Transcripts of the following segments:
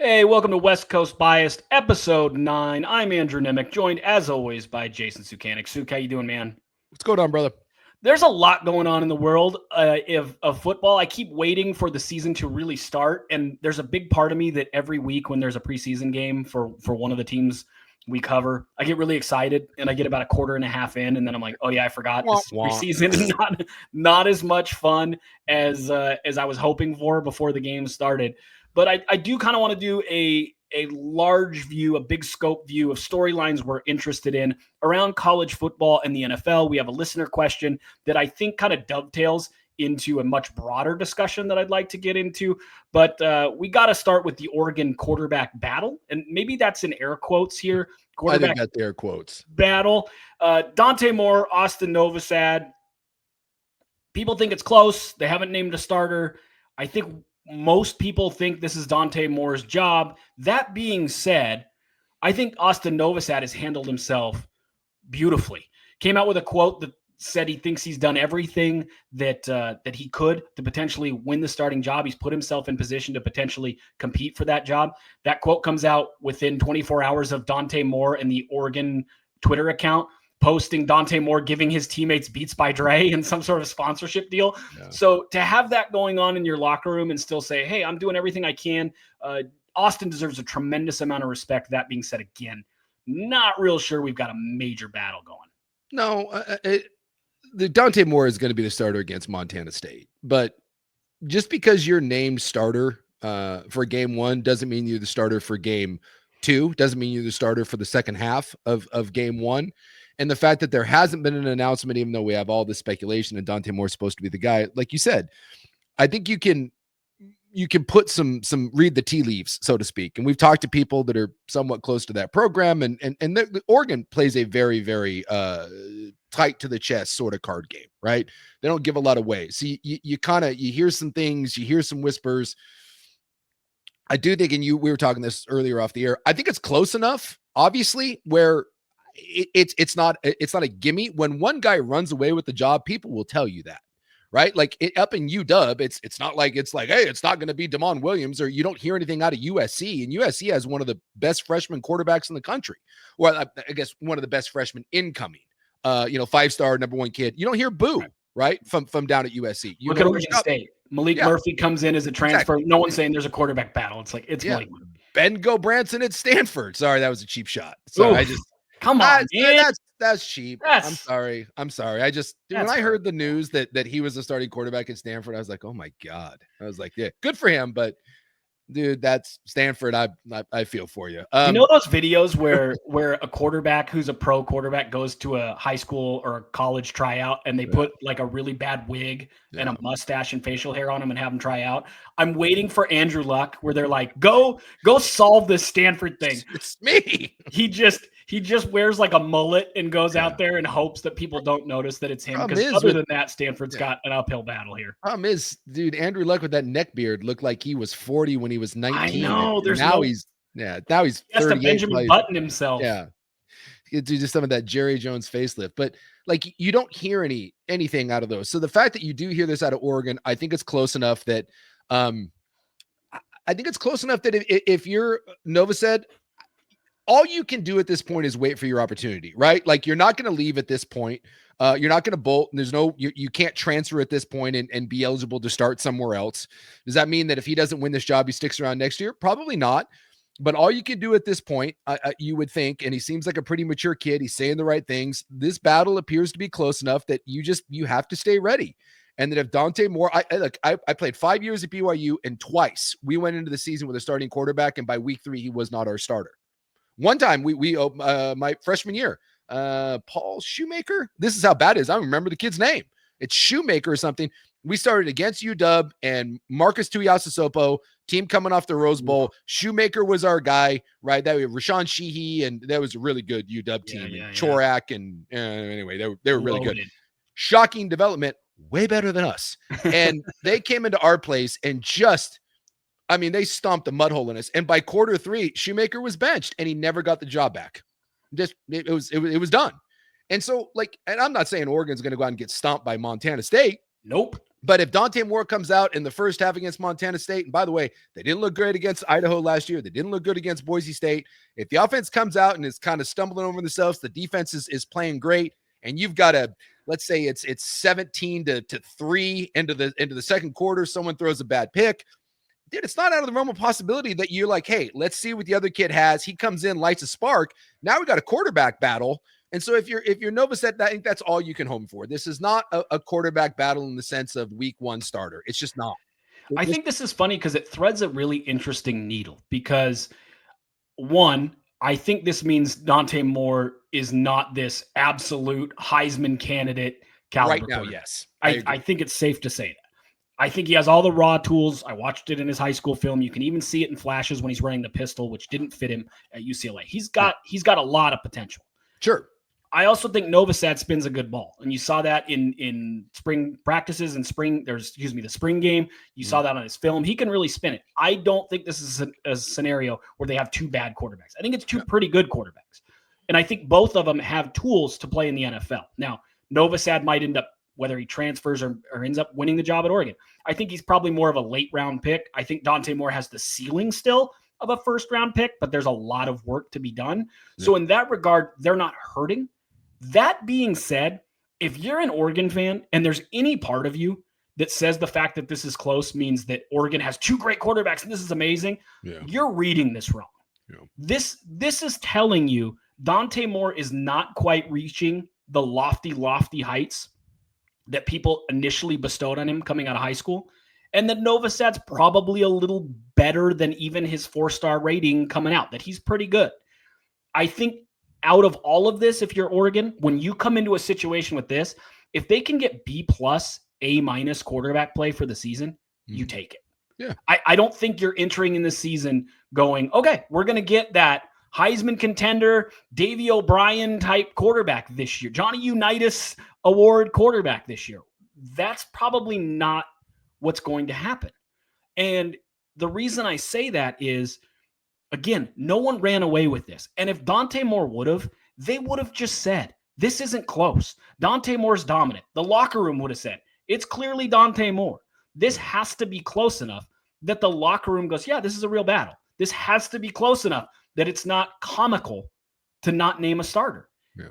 Hey, welcome to West Coast Biased, episode 9. I'm Andrew Nemec, joined as always by Jason Suke. Suke, how you doing, man? What's going on, brother? There's a lot going on in the world of football. I keep waiting for the season to really start, and there's a big part of me that every week when there's a preseason game for one of the teams we cover, I get really excited, and I get about a quarter and a half in, and then I'm like, oh yeah, I forgot this is preseason is not as much fun as I was hoping for before the game started. But I do kind of want to do a large view, a big scope view of storylines we're interested in around college football and the NFL. We have a listener question that I think kind of dovetails into a much broader discussion that I'd like to get into. But we got to start with the Oregon quarterback battle. And maybe that's in air quotes here. Quarterback I think that's air quotes. Battle. Dante Moore, Austin Novosad. People think it's close. They haven't named a starter. I think most people think this is Dante Moore's job. That being said, I think Austin Novosad has handled himself beautifully. Came out with a quote that said he thinks he's done everything that he could to potentially win the starting job. He's put himself in position to potentially compete for that job. That quote comes out within 24 hours of Dante Moore and the Oregon Twitter account posting Dante Moore giving his teammates Beats by Dre and some sort of sponsorship deal. Yeah. So to have that going on in your locker room and still say, hey, I'm doing everything I can. Austin deserves a tremendous amount of respect. That being said, again, not real sure we've got a major battle going. No, the Dante Moore is going to be the starter against Montana State. But just because you're named starter for game one doesn't mean you're the starter for game two, doesn't mean you're the starter for the second half of game one. And the fact that there hasn't been an announcement, even though we have all this speculation and Dante Moore is supposed to be the guy, like you said, I think you can put some read the tea leaves, so to speak. And we've talked to people that are somewhat close to that program, and the Oregon plays a very, very tight to the chest sort of card game, right? They don't give a lot away. So you kind of, you hear some things, you hear some whispers. I do think, and we were talking this earlier off the air, I think it's close enough, obviously, where it's not a gimme. When one guy runs away with the job, people will tell you that, right? Like up in UW, it's not like it's like, hey, it's not going to be Damon Williams, or you don't hear anything out of USC. And USC has one of the best freshman quarterbacks in the country. Well, I guess one of the best freshmen incoming. 5-star number one kid. You don't hear boo, right? From down at USC. Look at Oregon State. Malik Murphy comes in as a transfer. Exactly. No one's saying there's a quarterback battle. It's like it's Malik Murphy. Ben Branson at Stanford. Sorry, that was a cheap shot. Sorry, Come on, man. That's cheap. I'm sorry. I just when I heard the news that he was a starting quarterback at Stanford, I was like, oh my God. I was like, yeah, good for him, but dude, that's Stanford. I feel for you. You know those videos where a quarterback who's a pro quarterback goes to a high school or a college tryout and they put like a really bad wig and a mustache and facial hair on him and have him try out? I'm waiting for Andrew Luck where they're like, go solve this Stanford thing. It's me. He just wears like a mullet and goes out there and hopes that people don't notice that it's him. Because other than that, Stanford's got an uphill battle here. Problem is, dude, Andrew Luck with that neck beard looked like he was 40 when he was 19. I know. He's he has to Benjamin Button himself. Yeah. Do just some of that Jerry Jones facelift. But like you don't hear anything out of those. So the fact that you do hear this out of Oregon, I think it's close enough that if you're Novosad, all you can do at this point is wait for your opportunity, right? Like you're not going to leave at this point. You're not going to bolt. There's you can't transfer at this point and be eligible to start somewhere else. Does that mean that if he doesn't win this job, he sticks around next year? Probably not. But all you can do at this point, you would think, and he seems like a pretty mature kid. He's saying the right things. This battle appears to be close enough that you have to stay ready. And that if Dante Moore, I played 5 years at BYU, and twice we went into the season with a starting quarterback, and by week 3, he was not our starter. One time we my freshman year, Paul Shoemaker. This is how bad it is. I don't remember the kid's name. It's Shoemaker or something. We started against UW and Marcus Tuiasosopo, team coming off the Rose Bowl. Shoemaker was our guy, right? That was Rashawn Sheehy, and that was a really good UW team. Chorak and anyway, they were really good. Shocking development, way better than us. And they came into our place and they stomped the mud hole in us. And by quarter 3, Shoemaker was benched and he never got the job back. It was done. And so and I'm not saying Oregon's going to go out and get stomped by Montana State. Nope. But if Dante Moore comes out in the first half against Montana State, and by the way, they didn't look great against Idaho last year. They didn't look good against Boise State. If the offense comes out and is kind of stumbling over themselves, the defense is playing great, and you've got let's say it's 17 to 3 into the second quarter, someone throws a bad pick. Dude, it's not out of the realm of possibility that you're like, hey, let's see what the other kid has. He comes in, lights a spark. Now we got a quarterback battle. And so if you're Novosad, I think that's all you can hope for. This is not a quarterback battle in the sense of week one starter. It's just not. I think this is funny because it threads a really interesting needle because, one, I think this means Dante Moore is not this absolute Heisman candidate caliber. Right now, yes. I think it's safe to say that. I think he has all the raw tools. I watched it in his high school film. You can even see it in flashes when he's running the pistol, which didn't fit him at UCLA. He's got a lot of potential. Sure. I also think Novosad spins a good ball, and you saw that in spring practices and the spring game. You saw that on his film. He can really spin it. I don't think this is a scenario where they have two bad quarterbacks. I think it's two pretty good quarterbacks, and I think both of them have tools to play in the NFL. Now, Novosad might end up, whether he transfers or ends up winning the job at Oregon. I think he's probably more of a late round pick. I think Dante Moore has the ceiling still of a first round pick, but there's a lot of work to be done. Yeah. So in that regard, they're not hurting. That being said, if you're an Oregon fan and there's any part of you that says the fact that this is close means that Oregon has two great quarterbacks and this is amazing, you're reading this wrong. Yeah. This is telling you Dante Moore is not quite reaching the lofty heights that people initially bestowed on him coming out of high school, and that Novosad's probably a little better than even his 4-star rating coming out, that he's pretty good. I think out of all of this, if you're Oregon, when you come into a situation with this, if they can get B+, A- quarterback play for the season, you take it. Yeah. I don't think you're entering in the season going, okay, we're going to get that Heisman contender, Davey O'Brien type quarterback this year, Johnny Unitas Award quarterback this year. That's probably not what's going to happen. And the reason I say that is, again, no one ran away with this. And if Dante Moore would have, they would have just said, this isn't close. Dante Moore's dominant. The locker room would have said, it's clearly Dante Moore. This has to be close enough that the locker room goes, yeah, this is a real battle. This has to be close enough that it's not comical to not name a starter. Yeah.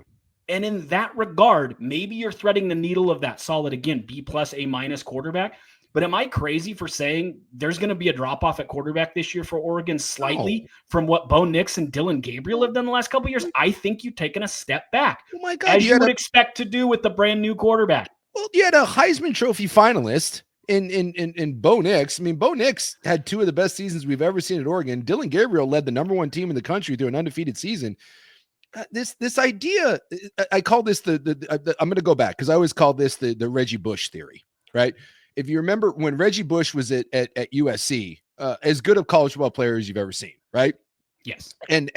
And in that regard, maybe you're threading the needle of that solid, again, B+, A- quarterback. But am I crazy for saying there's going to be a drop-off at quarterback this year for Oregon slightly from what Bo Nix and Dylan Gabriel have done the last couple of years? I think you've taken a step back. Oh my God, as you would expect to do with the brand new quarterback. Well, you had a Heisman Trophy finalist in Bo Nix. I mean, Bo Nix had two of the best seasons we've ever seen at Oregon. Dylan Gabriel led the number one team in the country through an undefeated season. This idea, I call this I'm going to go back because I always call this the Reggie Bush theory, right? If you remember when Reggie Bush was at USC, as good of college football player as you've ever seen, right? Yes. And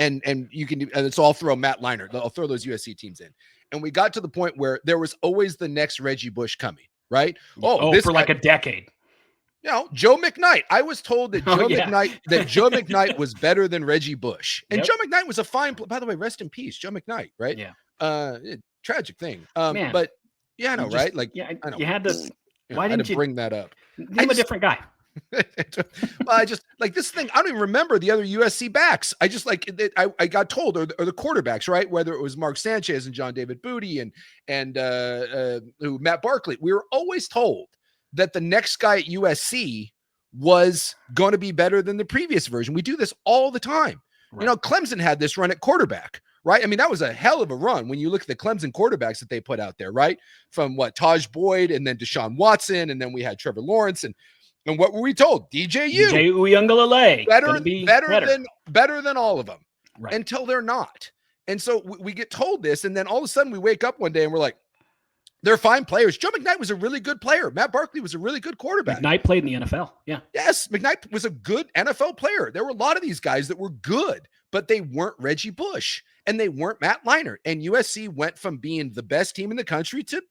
you can, so I'll throw Matt Leinart. I'll throw those USC teams in. And we got to the point where there was always the next Reggie Bush coming, right? For like a decade. You know, Joe McKnight. I was told that Joe McKnight was better than Reggie Bush. And Joe McKnight was a fine, by the way, rest in peace, Joe McKnight, right? Yeah. Tragic thing. But yeah, I know, right? Like, yeah, I know. You had to, why didn't you bring that up? I'm a different guy. I just like this thing. I don't even remember the other USC backs. I just like I got told, or the quarterbacks, right? Whether it was Mark Sanchez and John David Booty and Matt Barkley, we were always told that the next guy at USC was going to be better than the previous version. We do this all the time. Right. You know, Clemson had this run at quarterback, right? I mean, that was a hell of a run when you look at the Clemson quarterbacks that they put out there, right? From Taj Boyd and then Deshaun Watson, and then we had Trevor Lawrence, and what were we told? DJU Uyunglele, better than all of them, right? Until they're not. And so we get told this, and then all of a sudden we wake up one day and we're like, they're fine players. Joe McKnight was a really good player. Matt Barkley was a really good quarterback. McKnight played in the NFL. Yeah. Yes, McKnight was a good NFL player. There were a lot of these guys that were good, but they weren't Reggie Bush and they weren't Matt Leinart. And USC went from being the best team in the country to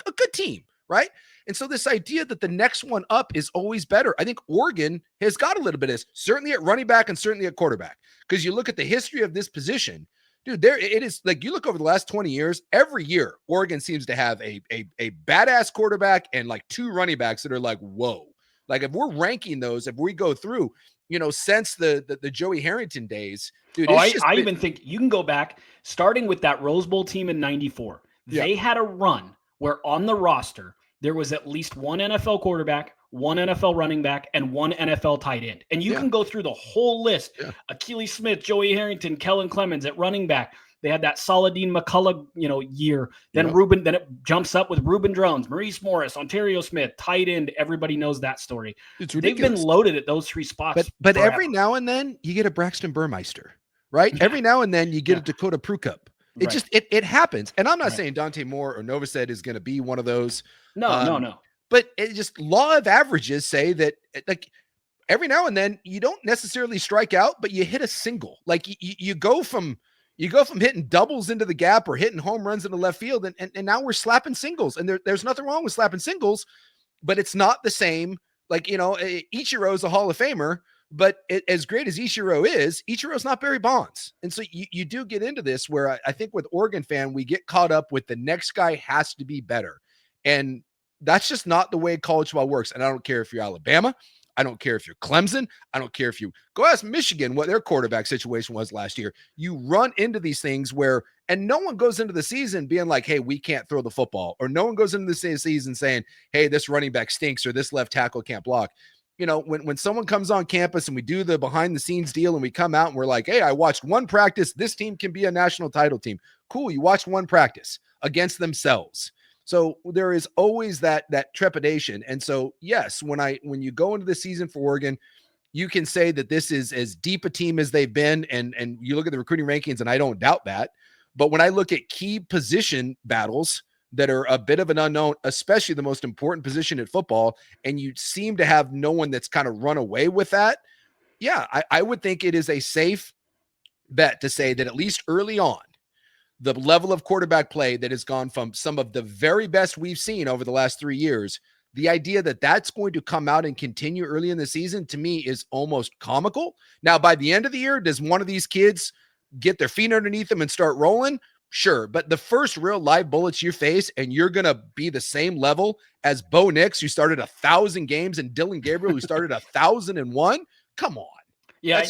a good team, right? And so this idea that the next one up is always better, I think Oregon has got a little bit of this, certainly at running back and certainly at quarterback. Because you look at the history of this position, Dude, there it is. Like, you look over the last 20 years, every year, Oregon seems to have a badass quarterback and like 2 running backs that are like, whoa. Like, if we're ranking those, if we go through, since the Joey Harrington days, dude, Oh, it's I even think you can go back, starting with that Rose Bowl team in 94. They had a run where on the roster, there was at least 1 NFL quarterback, 1 NFL running back, and 1 NFL tight end. And you can go through the whole list. Yeah. Achilles Smith, Joey Harrington, Kellen Clemens at running back. They had that Saladin McCullough, year. Then then it jumps up with Reuben Drones, Maurice Morris, Ontario Smith, tight end. Everybody knows that story. It's ridiculous. They've been loaded at those 3 spots. But every now and then you get a Braxton Burmeister, right? Every now and then you get a Dakota Prukup. It just it happens. And I'm not saying Dante Moore or Novosad is going to be one of those. No. But it just, law of averages say that, like, every now and then you don't necessarily strike out, but you hit a single. Like, you go from hitting doubles into the gap or hitting home runs in the left field, and now we're slapping singles. And there's nothing wrong with slapping singles, but it's not the same. Like, Ichiro's a Hall of Famer, but as great as Ichiro's not Barry Bonds. And so you do get into this where I think with Oregon fan, we get caught up with the next guy has to be better. And that's just not the way college football works. And I don't care if you're Alabama. I don't care if you're Clemson. I don't care if you go ask Michigan what their quarterback situation was last year. You run into these things where, and no one goes into the season being like, hey, we can't throw the football. Or no one goes into the season saying, hey, this running back stinks or this left tackle can't block. When someone comes on campus and we do the behind the scenes deal and we come out and we're like, hey, I watched one practice. This team can be a national title team. Cool. You watched one practice against themselves. So there is always that trepidation. And so, yes, when you go into the season for Oregon, you can say that this is as deep a team as they've been. And you look at the recruiting rankings, and I don't doubt that. But when I look at key position battles that are a bit of an unknown, especially the most important position in football, and you seem to have no one that's kind of run away with that. Yeah, I would think it is a safe bet to say that at least early on, the level of quarterback play that has gone from some of the very best we've seen over the last 3 years, the idea that that's going to come out and continue early in the season, to me, is almost comical. Now, by the end of the year, does one of these kids get their feet underneath them and start rolling? Sure. But the first real live bullets you face, and you're going to be the same level as Bo Nix, who started 1,000 games, and Dylan Gabriel, who started 1,001. Come on. Yeah.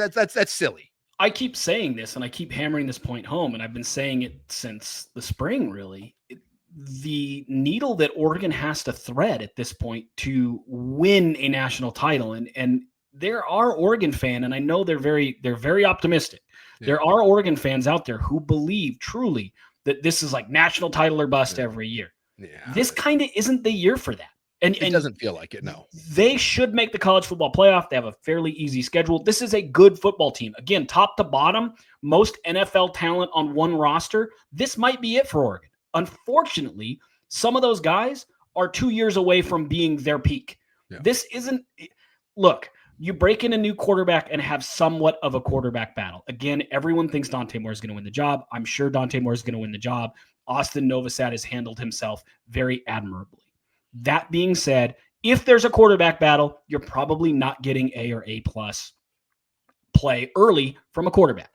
That's silly. I keep saying this, and I keep hammering this point home, and I've been saying it since the spring, really. The needle that Oregon has to thread at this point to win a national title, and there are Oregon fans, and I know they're very optimistic. Yeah. There are Oregon fans out there who believe truly that this is like national title or bust every year. Yeah. This kind of isn't the year for that. And it doesn't feel like it, no. They should make the college football playoff. They have a fairly easy schedule. This is a good football team. Again, top to bottom, most NFL talent on one roster. This might be it for Oregon. Unfortunately, some of those guys are 2 years away from being their peak. Yeah. This isn't – look, you break in a new quarterback and have somewhat of a quarterback battle. Again, everyone thinks Dante Moore is going to win the job. I'm sure Dante Moore is going to win the job. Austin Novosad has handled himself very admirably. That being said, if there's a quarterback battle, you're probably not getting A or A+ play early from a quarterback.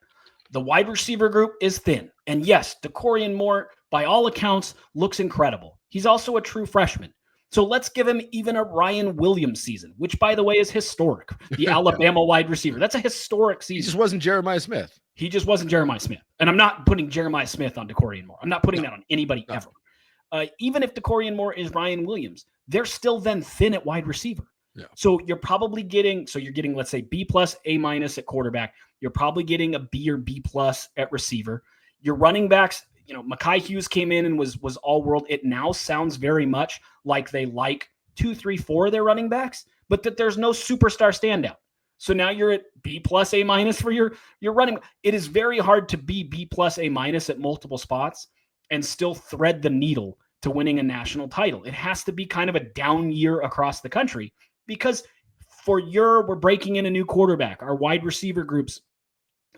The wide receiver group is thin. And yes, DeCorian Moore, by all accounts, looks incredible. He's also a true freshman. So let's give him even a Ryan Williams season, which, by the way, is historic. The Alabama wide receiver. That's a historic season. He just wasn't Jeremiah Smith. And I'm not putting Jeremiah Smith on DeCorian Moore. I'm not putting that on anybody ever. Even if DeCorian Moore is Ryan Williams, they're still then thin at wide receiver. Yeah. So you're probably getting, let's say B+, A- at quarterback. You're probably getting a B or B+ at receiver. Your running backs, Mekhi Hughes came in and was all world. It now sounds very much like they like 2, 3, 4 of their running backs, but that there's no superstar standout. So now you're at B+, A- for your running. It is very hard to be B+, A- at multiple spots and still thread the needle to winning a national title. It has to be kind of a down year across the country because we're breaking in a new quarterback. Our wide receiver groups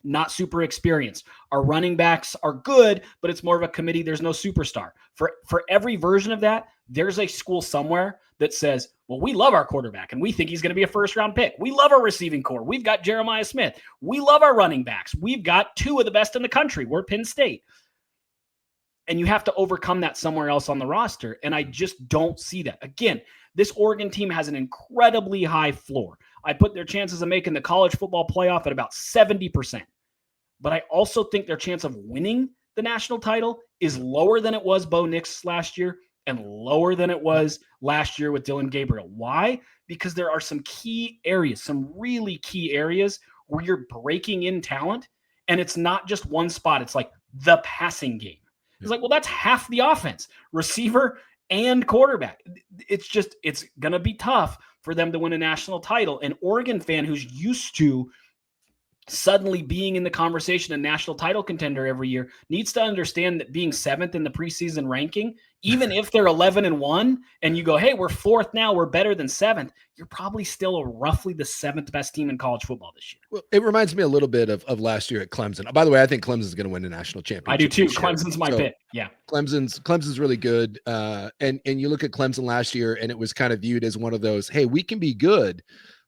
not super experienced. Our running backs are good, but it's more of a committee. There's no superstar. For every version of that, there's a school somewhere that says, well, we love our quarterback and we think he's going to be a first-round pick. We love our receiving core. We've got Jeremiah Smith. We love our running backs. We've got two of the best in the country. We're Penn State. And you have to overcome that somewhere else on the roster. And I just don't see that. Again, this Oregon team has an incredibly high floor. I put their chances of making the college football playoff at about 70%. But I also think their chance of winning the national title is lower than it was Bo Nix last year and lower than it was last year with Dylan Gabriel. Why? Because there are some key areas, some really key areas where you're breaking in talent. And it's not just one spot. It's like the passing game. It's like, well, that's half the offense, receiver and quarterback. It's going to be tough for them to win a national title. An Oregon fan who's used to suddenly being in the conversation, a national title contender every year, needs to understand that being seventh in the preseason ranking, even if they're 11-1 and you go, hey, we're fourth now, we're better than seventh, you're probably still roughly the seventh best team in college football this year. Well, it reminds me a little bit of last year at Clemson. By the way, I think Clemson's going to win the national championship. I do too. Clemson's my pick. Yeah. Clemson's really good. And you look at Clemson last year and it was kind of viewed as one of those, hey, we can be good,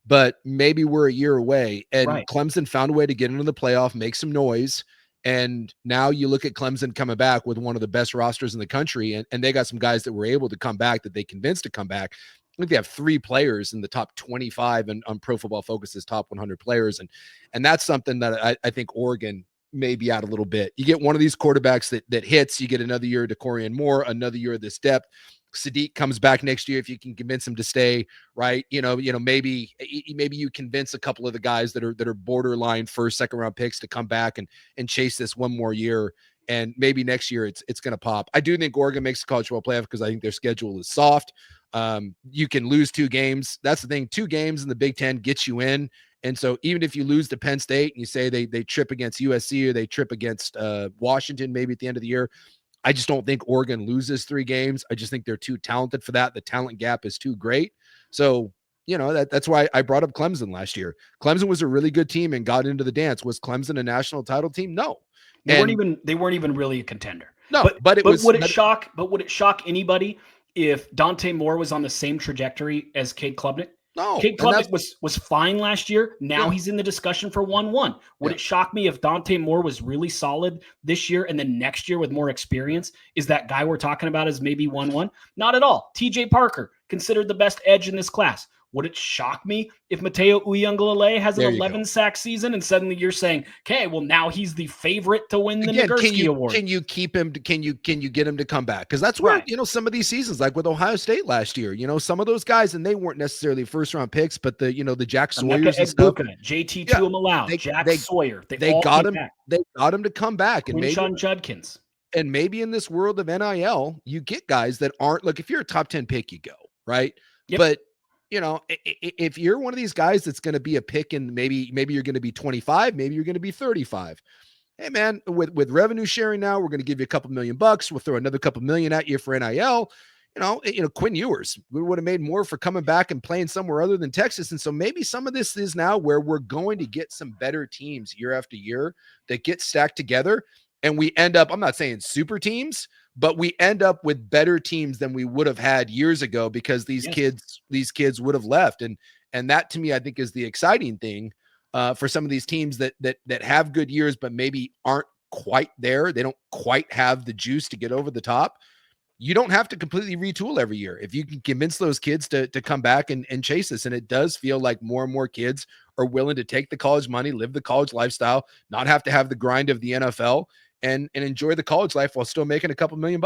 but maybe we're a year away. And right. Clemson found a way to get into the playoff, make some noise. And now you look at Clemson coming back with one of the best rosters in the country. And they got some guys that were able to come back that they convinced to come back. I think they have 3 players in the top 25 and on Pro Football Focus's top 100 players. And that's something that I think Oregon may be out a little bit. You get one of these quarterbacks that hits, you get another year of DeCorian Moore, another year of this depth. Sadiq comes back next year if you can convince him to stay, right? Maybe you convince a couple of the guys that are borderline first, second round picks to come back and chase this one more year. And maybe next year it's going to pop. I do think Oregon makes the college football playoff because I think their schedule is soft. You can lose 2 games. That's the thing. 2 games in the Big Ten gets you in. And so even if you lose to Penn State and you say they trip against USC or they trip against Washington, maybe at the end of the year, I just don't think Oregon loses 3 games. I just think they're too talented for that. The talent gap is too great. So, that's why I brought up Clemson last year. Clemson was a really good team and got into the dance. Was Clemson a national title team? No. They weren't even really a contender. No, but would it shock anybody if Dante Moore was on the same trajectory as Cade Klubnik? No. Cade Klubnik was fine last year. Now he's in the discussion for 1-1. Would it shock me if Dante Moore was really solid this year and then next year with more experience is that guy we're talking about as maybe 1-1? Not at all. TJ Parker, considered the best edge in this class. Would it shock me if Mateo Uiagalelei has an 11-sack season and suddenly you're saying, okay, well, now he's the favorite to win the Nagurski Award? Can you keep him? Can you get him to come back? Because that's where, some of these seasons, like with Ohio State last year, some of those guys, and they weren't necessarily first-round picks, but the Jack Sawyers and stuff. JT Tuimalau, Jack Sawyer. They got him. They got him to come back. And Sean Judkins. And maybe in this world of NIL, you get guys that aren't, look, if you're a top 10 pick, you go, right? Yep. But if you're one of these guys that's going to be a pick and maybe you're going to be 25, maybe you're going to be 35. Hey man, with revenue sharing now, we're going to give you a couple $1 million. We'll throw another couple million at you for NIL. Quinn Ewers, we would have made more for coming back and playing somewhere other than Texas. And so maybe some of this is now where we're going to get some better teams year after year that get stacked together. And we end up, I'm not saying super teams, but we end up with better teams than we would have had years ago because these kids would have left. And that to me, I think is the exciting thing for some of these teams that have good years, but maybe aren't quite there. They don't quite have the juice to get over the top. You don't have to completely retool every year. If you can convince those kids to come back and chase this. And it does feel like more and more kids are willing to take the college money, live the college lifestyle, not have to have the grind of the NFL and enjoy the college life while still making a couple $1 million.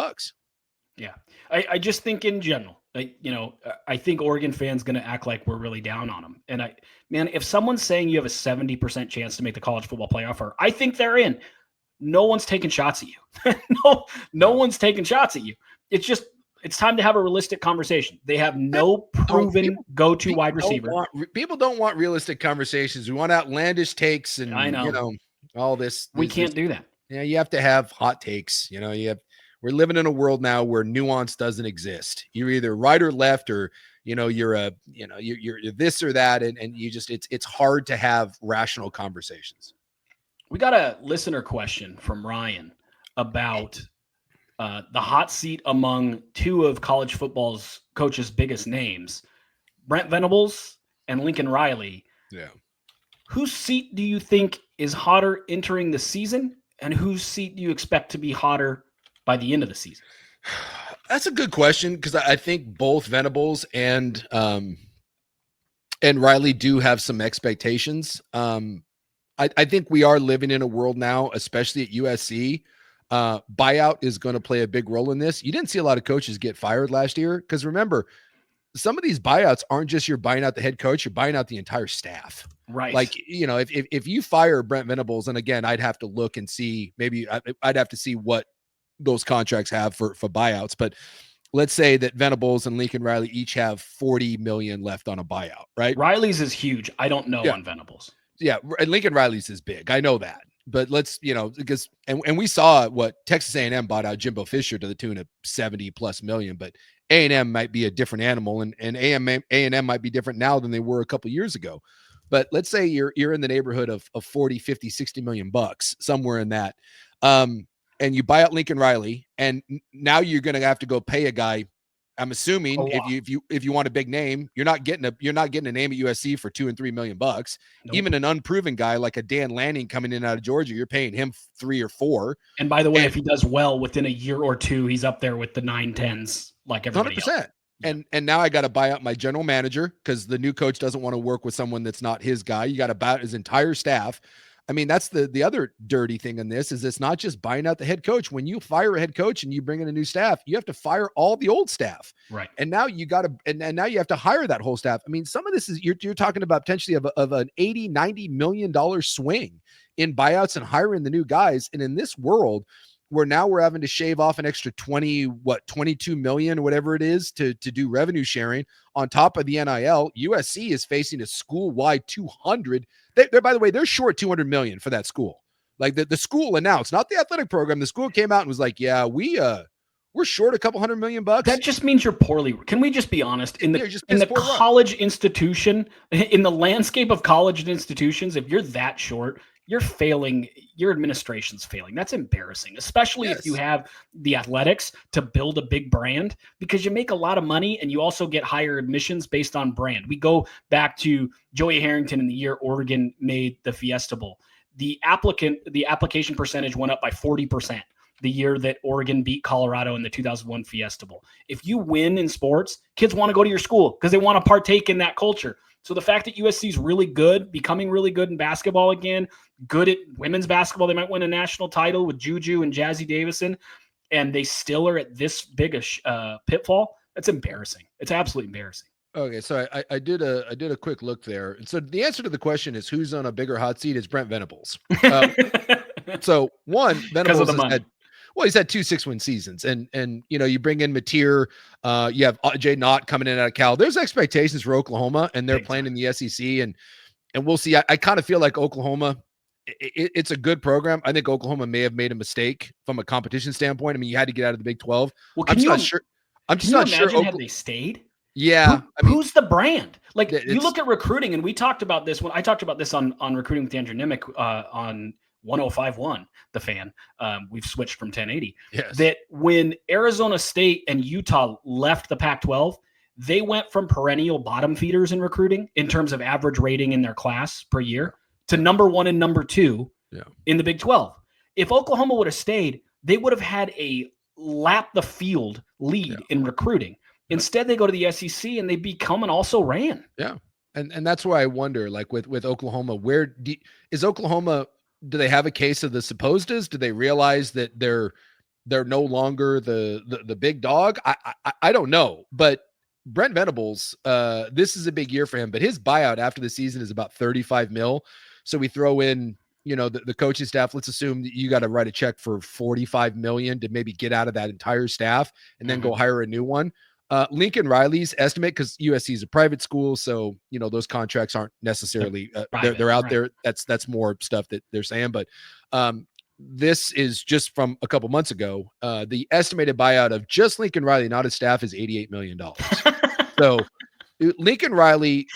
Yeah. I just think in general, I think Oregon fans going to act like we're really down on them. And if someone's saying you have a 70% chance to make the college football playoff, or I think they're in, no one's taking shots at you. no one's taking shots at you. It's time to have a realistic conversation. They have no proven go-to wide receiver. People don't want realistic conversations. We want outlandish takes and all this. We can't do that. Yeah, you have to have hot takes. We're living in a world now where nuance doesn't exist. You're either right or left, or you're this or that, and you just it's hard to have rational conversations. We got a listener question from Ryan about the hot seat among two of college football's coaches' biggest names, Brent Venables and Lincoln Riley. Yeah. Whose seat do you think is hotter entering the season, and whose seat do you expect to be hotter by the end of the season? That's a good question, because I think both Venables and Riley do have some expectations. I think we are living in a world now, especially at USC. Buyout is going to play a big role in this. You didn't see a lot of coaches get fired last year, because remember, some of these buyouts aren't just you're buying out the head coach, you're buying out the entire staff. Right. Like, if you fire Brent Venables, and again, I'd have to look and see, maybe I'd have to see what those contracts have for buyouts. But let's say that Venables and Lincoln Riley each have 40 million left on a buyout, right? Riley's is huge. I don't know on Venables. Yeah. And Lincoln Riley's is big. I know that. But let's, because, and we saw what Texas A&M bought out Jimbo Fisher to the tune of 70+ million, but A&M might be a different animal, and A&M might be different now than they were a couple years ago. But let's say you're in the neighborhood of 40, 50, 60 million bucks, somewhere in that. And you buy out Lincoln Riley, and now you're going to have to go pay a guy. I'm assuming if you want a big name, you're not getting a name at USC for $2 and $3 million bucks. Nope. Even an unproven guy like a Dan Lanning coming in out of Georgia, you're paying him 3 or 4. And by the way, if he does well within a year or two, he's up there with the 9-10s like everybody 100%. Else. And now I got to buy out my general manager, because the new coach doesn't want to work with someone that's not his guy. You got to buy out his entire staff. I mean, that's the other dirty thing in this, is it's not just buying out the head coach. When you fire a head coach and you bring in a new staff, you have to fire all the old staff. Right. And now you got to, and now you have to hire that whole staff. I mean, some of this is, you're talking about potentially of an $80-90 million swing in buyouts and hiring the new guys. And in this world where now we're having to shave off an extra 22 million or whatever it is to do revenue sharing on top of the NIL, USC is facing a school-wide 200. They're, by the way, they're short 200 million for that school. Like the school announced, not the athletic program. The school came out and was like, yeah, we're short a couple $100 million bucks. That just means you're poorly. Can we just be honest? In the college institution, in the landscape of college institutions, if you're that short, you're failing. Your administration's failing. That's embarrassing, especially if you have the athletics to build a big brand, because you make a lot of money and you also get higher admissions based on brand. We go back to Joey Harrington in the year Oregon made the Fiesta Bowl. The application percentage went up by 40% the year that Oregon beat Colorado in the 2001 Fiesta Bowl. If you win in sports, kids want to go to your school because they want to partake in that culture. So the fact that USC is really good, becoming really good in basketball again, good at women's basketball, they might win a national title with Juju and Jazzy Davison, and they still are at this big a pitfall. That's embarrassing. It's absolutely embarrassing. Okay, so I did a quick look there. And so the answer to the question is, who's on a bigger hot seat? Is Brent Venables. So one, Venables he's had 2 6-win seasons, and you bring in Mateer, you have Jaden Ott coming in out of Cal. There's expectations for Oklahoma, and they're playing in the SEC, and we'll see. I kind of feel like Oklahoma, it's a good program. I think Oklahoma may have made a mistake from a competition standpoint. I mean, you had to get out of the Big 12. Well, I'm just not sure. Had they stayed? Yeah. Who's the brand? Like, you look at recruiting, and we talked about this when I talked about this on Recruiting with Andrew Nemec on 105.1, The Fan. We've switched from 1080. Yes. That when Arizona State and Utah left the Pac-12, they went from perennial bottom feeders in recruiting in terms of average rating in their class per year to number 1 and number 2 in the Big 12. If Oklahoma would have stayed, they would have had a lap the field lead in recruiting. Instead, they go to the SEC and they become and also ran. Yeah. And that's why I wonder, like with Oklahoma, is Oklahoma, do they have a case of the supposeds? Do they realize that they're no longer the big dog? I don't know. But Brent Venables, this is a big year for him, but his buyout after the season is about 35 mil. So we throw in, the coaching staff. Let's assume that you got to write a check for 45 million to maybe get out of that entire staff and then go hire a new one. Lincoln Riley's estimate, because USC is a private school, so those contracts aren't necessarily they're out there. That's more stuff that they're saying, but this is just from a couple months ago. The estimated buyout of just Lincoln Riley, not his staff, is $88 million. So Lincoln Riley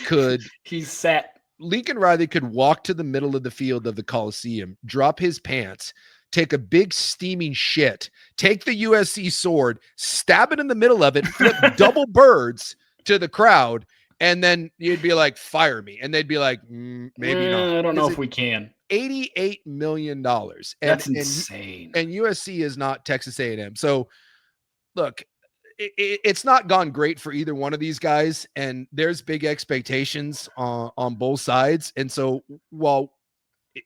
he's set. Lincoln Riley could walk to the middle of the field of the Coliseum, drop his pants, take a big steaming shit, take the USC sword, stab it in the middle of it, flip double birds to the crowd, and then you'd be like, fire me. And they'd be like, maybe not. I don't know if we can. $88 million. That's insane. And USC is not Texas A&M. So look, it's not gone great for either one of these guys, and there's big expectations on both sides. And so while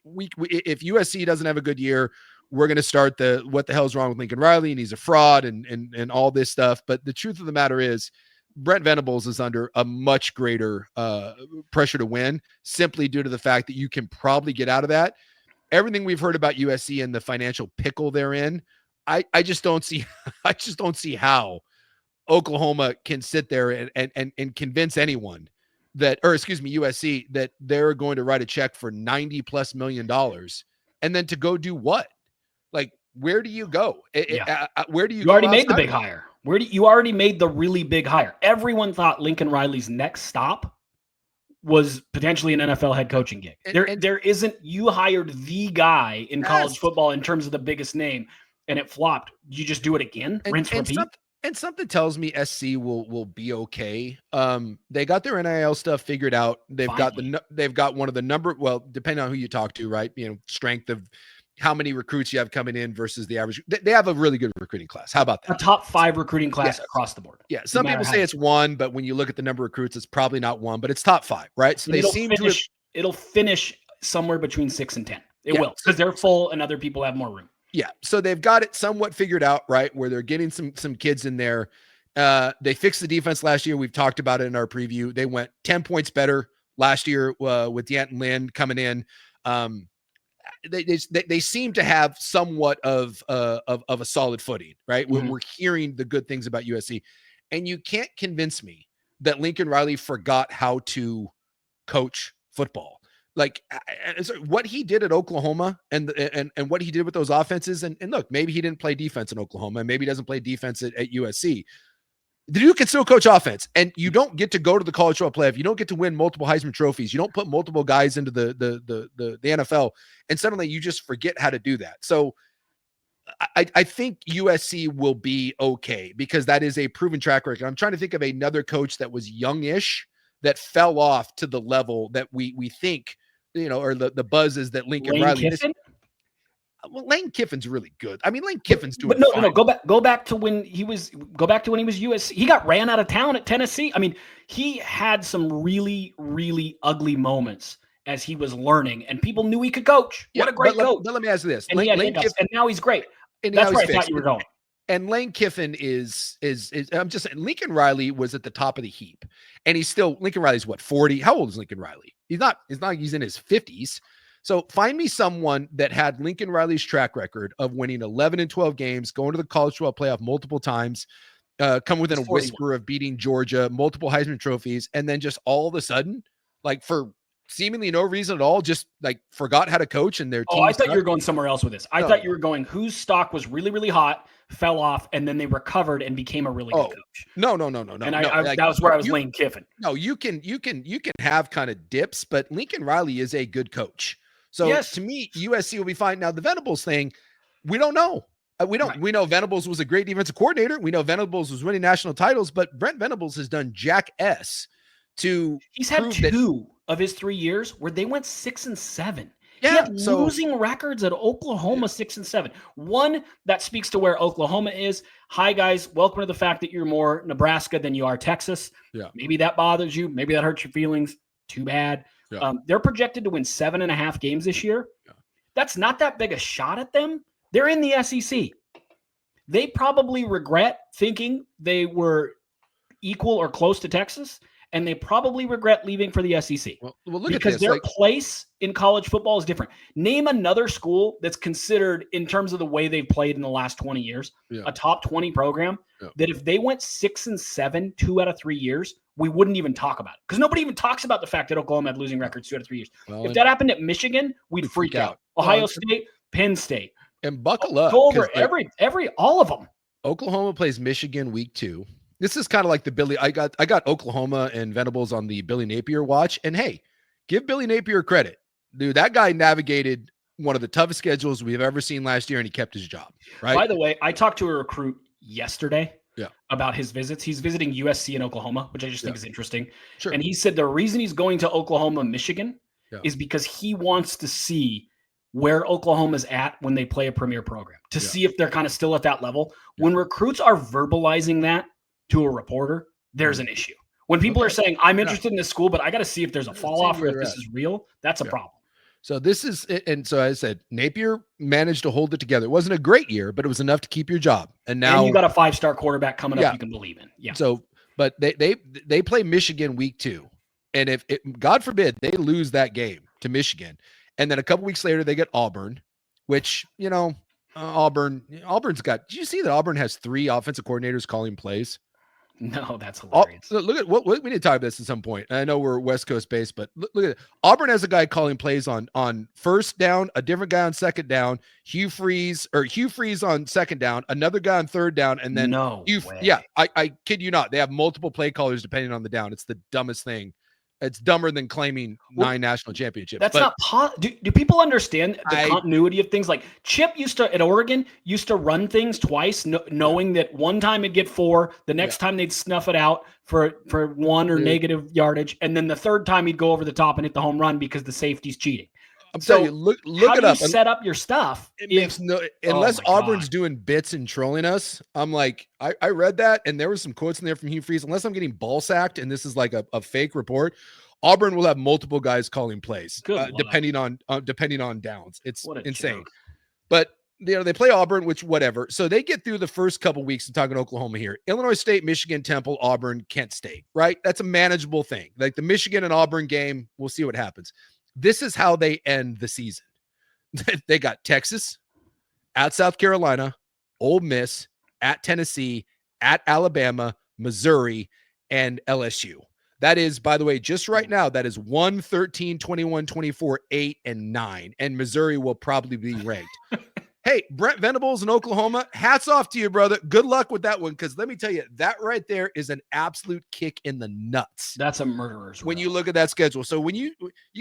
if USC doesn't have a good year, we're going to start what the hell's wrong with Lincoln Riley, and he's a fraud and all this stuff. But the truth of the matter is Brent Venables is under a much greater pressure to win, simply due to the fact that you can probably get out of that. Everything we've heard about USC and the financial pickle they're in, I just don't see how Oklahoma can sit there and convince anyone USC that they're going to write a check for $90+ million and then to go do what? Like, where do you go? Where do you go? You already made the big hire. You already made the really big hire. Everyone thought Lincoln Riley's next stop was potentially an NFL head coaching gig. There isn't, you hired the guy in college football in terms of the biggest name, and it flopped. You just do it again, rinse, repeat. And something tells me SC will be okay. They got their NIL stuff figured out. They've got one of the number, well, depending on who you talk to, right? Strength of how many recruits you have coming in versus the average. They have a really good recruiting class. How about that? A top 5 recruiting class across the board. Yeah. Some people say it's 1, but when you look at the number of recruits, it's probably not 1, but it's top 5, right? So it'll finish somewhere between 6 and 10. It will, because they're full and other people have more room. Yeah. So they've got it somewhat figured out, right? Where they're getting some kids in there. They fixed the defense last year. We've talked about it in our preview. They went 10 points better last year with D'Anton Lynn coming in. They seem to have somewhat of a solid footing, right? Mm-hmm. We're hearing the good things about USC, and you can't convince me that Lincoln Riley forgot how to coach football. Like what he did at Oklahoma and what he did with those offenses. And look, maybe he didn't play defense in Oklahoma, and maybe he doesn't play defense at USC. The dude can still coach offense, and you don't get to go to the college football playoff. You don't get to win multiple Heisman trophies. You don't put multiple guys into the NFL, and suddenly you just forget how to do that. So I think USC will be okay, because that is a proven track record. I'm trying to think of another coach that was youngish that fell off to the level that we think, or the buzz is that Lincoln Riley. Well, Lane Kiffin's really good. I mean, Lane Kiffin's doing fine. No. Go back to when he was USC. He got ran out of town at Tennessee. I mean, he had some really, really ugly moments as he was learning, and people knew he could coach. What a great coach! But let me ask you this: and now he's great. That's where I thought you were going. And Lane Kiffin is I'm just saying, Lincoln Riley was at the top of the heap, and Lincoln Riley's what, 40? How old is Lincoln Riley? He's in his 50s. So find me someone that had Lincoln Riley's track record of winning 11 and 12 games, going to the college football playoff multiple times, come within a whisper of beating Georgia, multiple Heisman trophies, and then just all of a sudden, like for seemingly no reason at all, just like forgot how to coach and their team. Oh, I thought you were going somewhere else with this. I thought you were going whose stock was really, really hot, fell off, and then they recovered and became a really good coach. No. And that was where I was Lane Kiffin. No, you can have kind of dips, but Lincoln Riley is a good coach. So to me, USC will be fine. Now the Venables thing, we don't know. We know Venables was a great defensive coordinator. We know Venables was winning national titles, but Brent Venables has done jack S to. He's had 2 of his 3 years where they went 6 and 7. Yeah, he had losing records at Oklahoma, 6 and 7. One that speaks to where Oklahoma is. Hi guys, welcome to the fact that you're more Nebraska than you are Texas. Yeah, maybe that bothers you. Maybe that hurts your feelings. Too bad. Yeah. They're projected to win 7.5 games this year. Yeah. That's not that big a shot at them. They're in the SEC. They probably regret thinking they were equal or close to Texas, and they probably regret leaving for the SEC. Well, look because at this. Their place in college football is different. Name another school that's considered, in terms of the way they've played in the last 20 years, a top 20 program, that if they went 6 and 7, 2 out of 3 years, we wouldn't even talk about it, because nobody even talks about the fact that Oklahoma had losing records 2 out of 3 years. Well, if that happened at Michigan, we'd freak out. Ohio State, Penn State, and buckle up. Over all of them. Oklahoma plays Michigan week 2. This is kind of like the Billy. I got Oklahoma and Venables on the Billy Napier watch, and hey, give Billy Napier credit. Dude, that guy navigated one of the toughest schedules we've ever seen last year, and he kept his job, right? By the way, I talked to a recruit yesterday Yeah. about his visits. He's visiting USC and Oklahoma, which I just think is interesting. Sure. And he said the reason he's going to Oklahoma, Michigan is because he wants to see where Oklahoma's at when they play a premier program, to see if they're kind of still at that level. When recruits are verbalizing that to a reporter, there's an issue. When people are saying, I'm interested in this school, but I got to see if there's a fall off or if this is real, that's a problem. So this is, and so I said, Napier managed to hold it together. It wasn't a great year, but it was enough to keep your job. And now you got a 5-star quarterback coming up you can believe in. Yeah. So, but they play Michigan week 2. And if God forbid they lose that game to Michigan, and then a couple weeks later they get Auburn, which, Auburn's got, did you see that Auburn has 3 offensive coordinators calling plays? No, that's hilarious. Look at what we need to talk about this at some point. I know we're West Coast based, but look at it. Auburn has a guy calling plays on first down, a different guy on second down, Hugh Freeze on second down, another guy on third down, and then I kid you not, they have multiple play callers depending on the down. It's the dumbest thing. It's dumber than claiming 9 national championships. That's do people understand the continuity of things? Like Chip at Oregon used to run things twice, knowing that one time it'd get 4, the next time they'd snuff it out for 1 or negative yardage, and then the third time he'd go over the top and hit the home run because the safety's cheating. I'm telling you, look it up. Set up your stuff. It makes unless Auburn's doing bits and trolling us. I'm like, I read that, and there was some quotes in there from Hugh Freeze. Unless I'm getting ball sacked, and this is like a fake report, Auburn will have multiple guys calling plays, depending on downs. It's insane. Joke. But they play Auburn, which whatever. So they get through the first couple weeks. I'm talking Oklahoma here. Illinois State, Michigan, Temple, Auburn, Kent State. Right? That's a manageable thing. Like the Michigan and Auburn game, we'll see what happens. This is how they end the season. They got Texas, at South Carolina, Ole Miss, at Tennessee, at Alabama, Missouri, and LSU. That is, by the way, just right now, that is 1, 13, 21, 24, 8, and 9. And Missouri will probably be ranked. Hey, Brent Venables in Oklahoma, hats off to you, brother. Good luck with that one, because let me tell you, that right there is an absolute kick in the nuts. That's a murderer's when you look at that schedule. So when you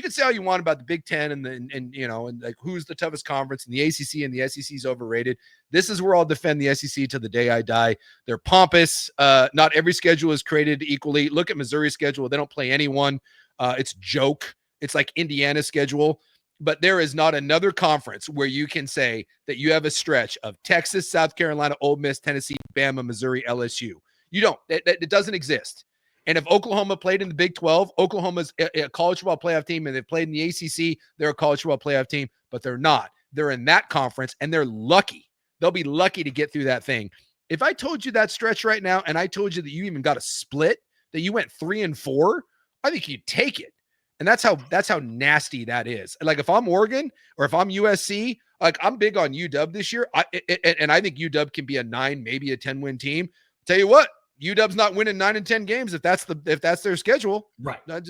can say all you want about the Big Ten and like who's the toughest conference, and the ACC and the SEC is overrated. This is where I'll defend the SEC to the day I die. They're pompous. Not every schedule is created equally. Look at Missouri's schedule. They don't play anyone. It's joke. It's like Indiana's schedule. But there is not another conference where you can say that you have a stretch of Texas, South Carolina, Ole Miss, Tennessee, Bama, Missouri, LSU. You don't. It doesn't exist. And if Oklahoma played in the Big 12, Oklahoma's a college football playoff team, and they've played in the ACC, they're a college football playoff team, but they're not. They're in that conference, and they're lucky. They'll be lucky to get through that thing. If I told you that stretch right now, and I told you that you even got a split, that you went 3-4, I think you'd take it. And that's how nasty that is. Like if I'm Oregon or if I'm USC, like I'm big on UW this year. And I think UW can be a 9, maybe a 10-win team. Tell you what, UW's not winning 9 and 10 games if that's their schedule. Right. To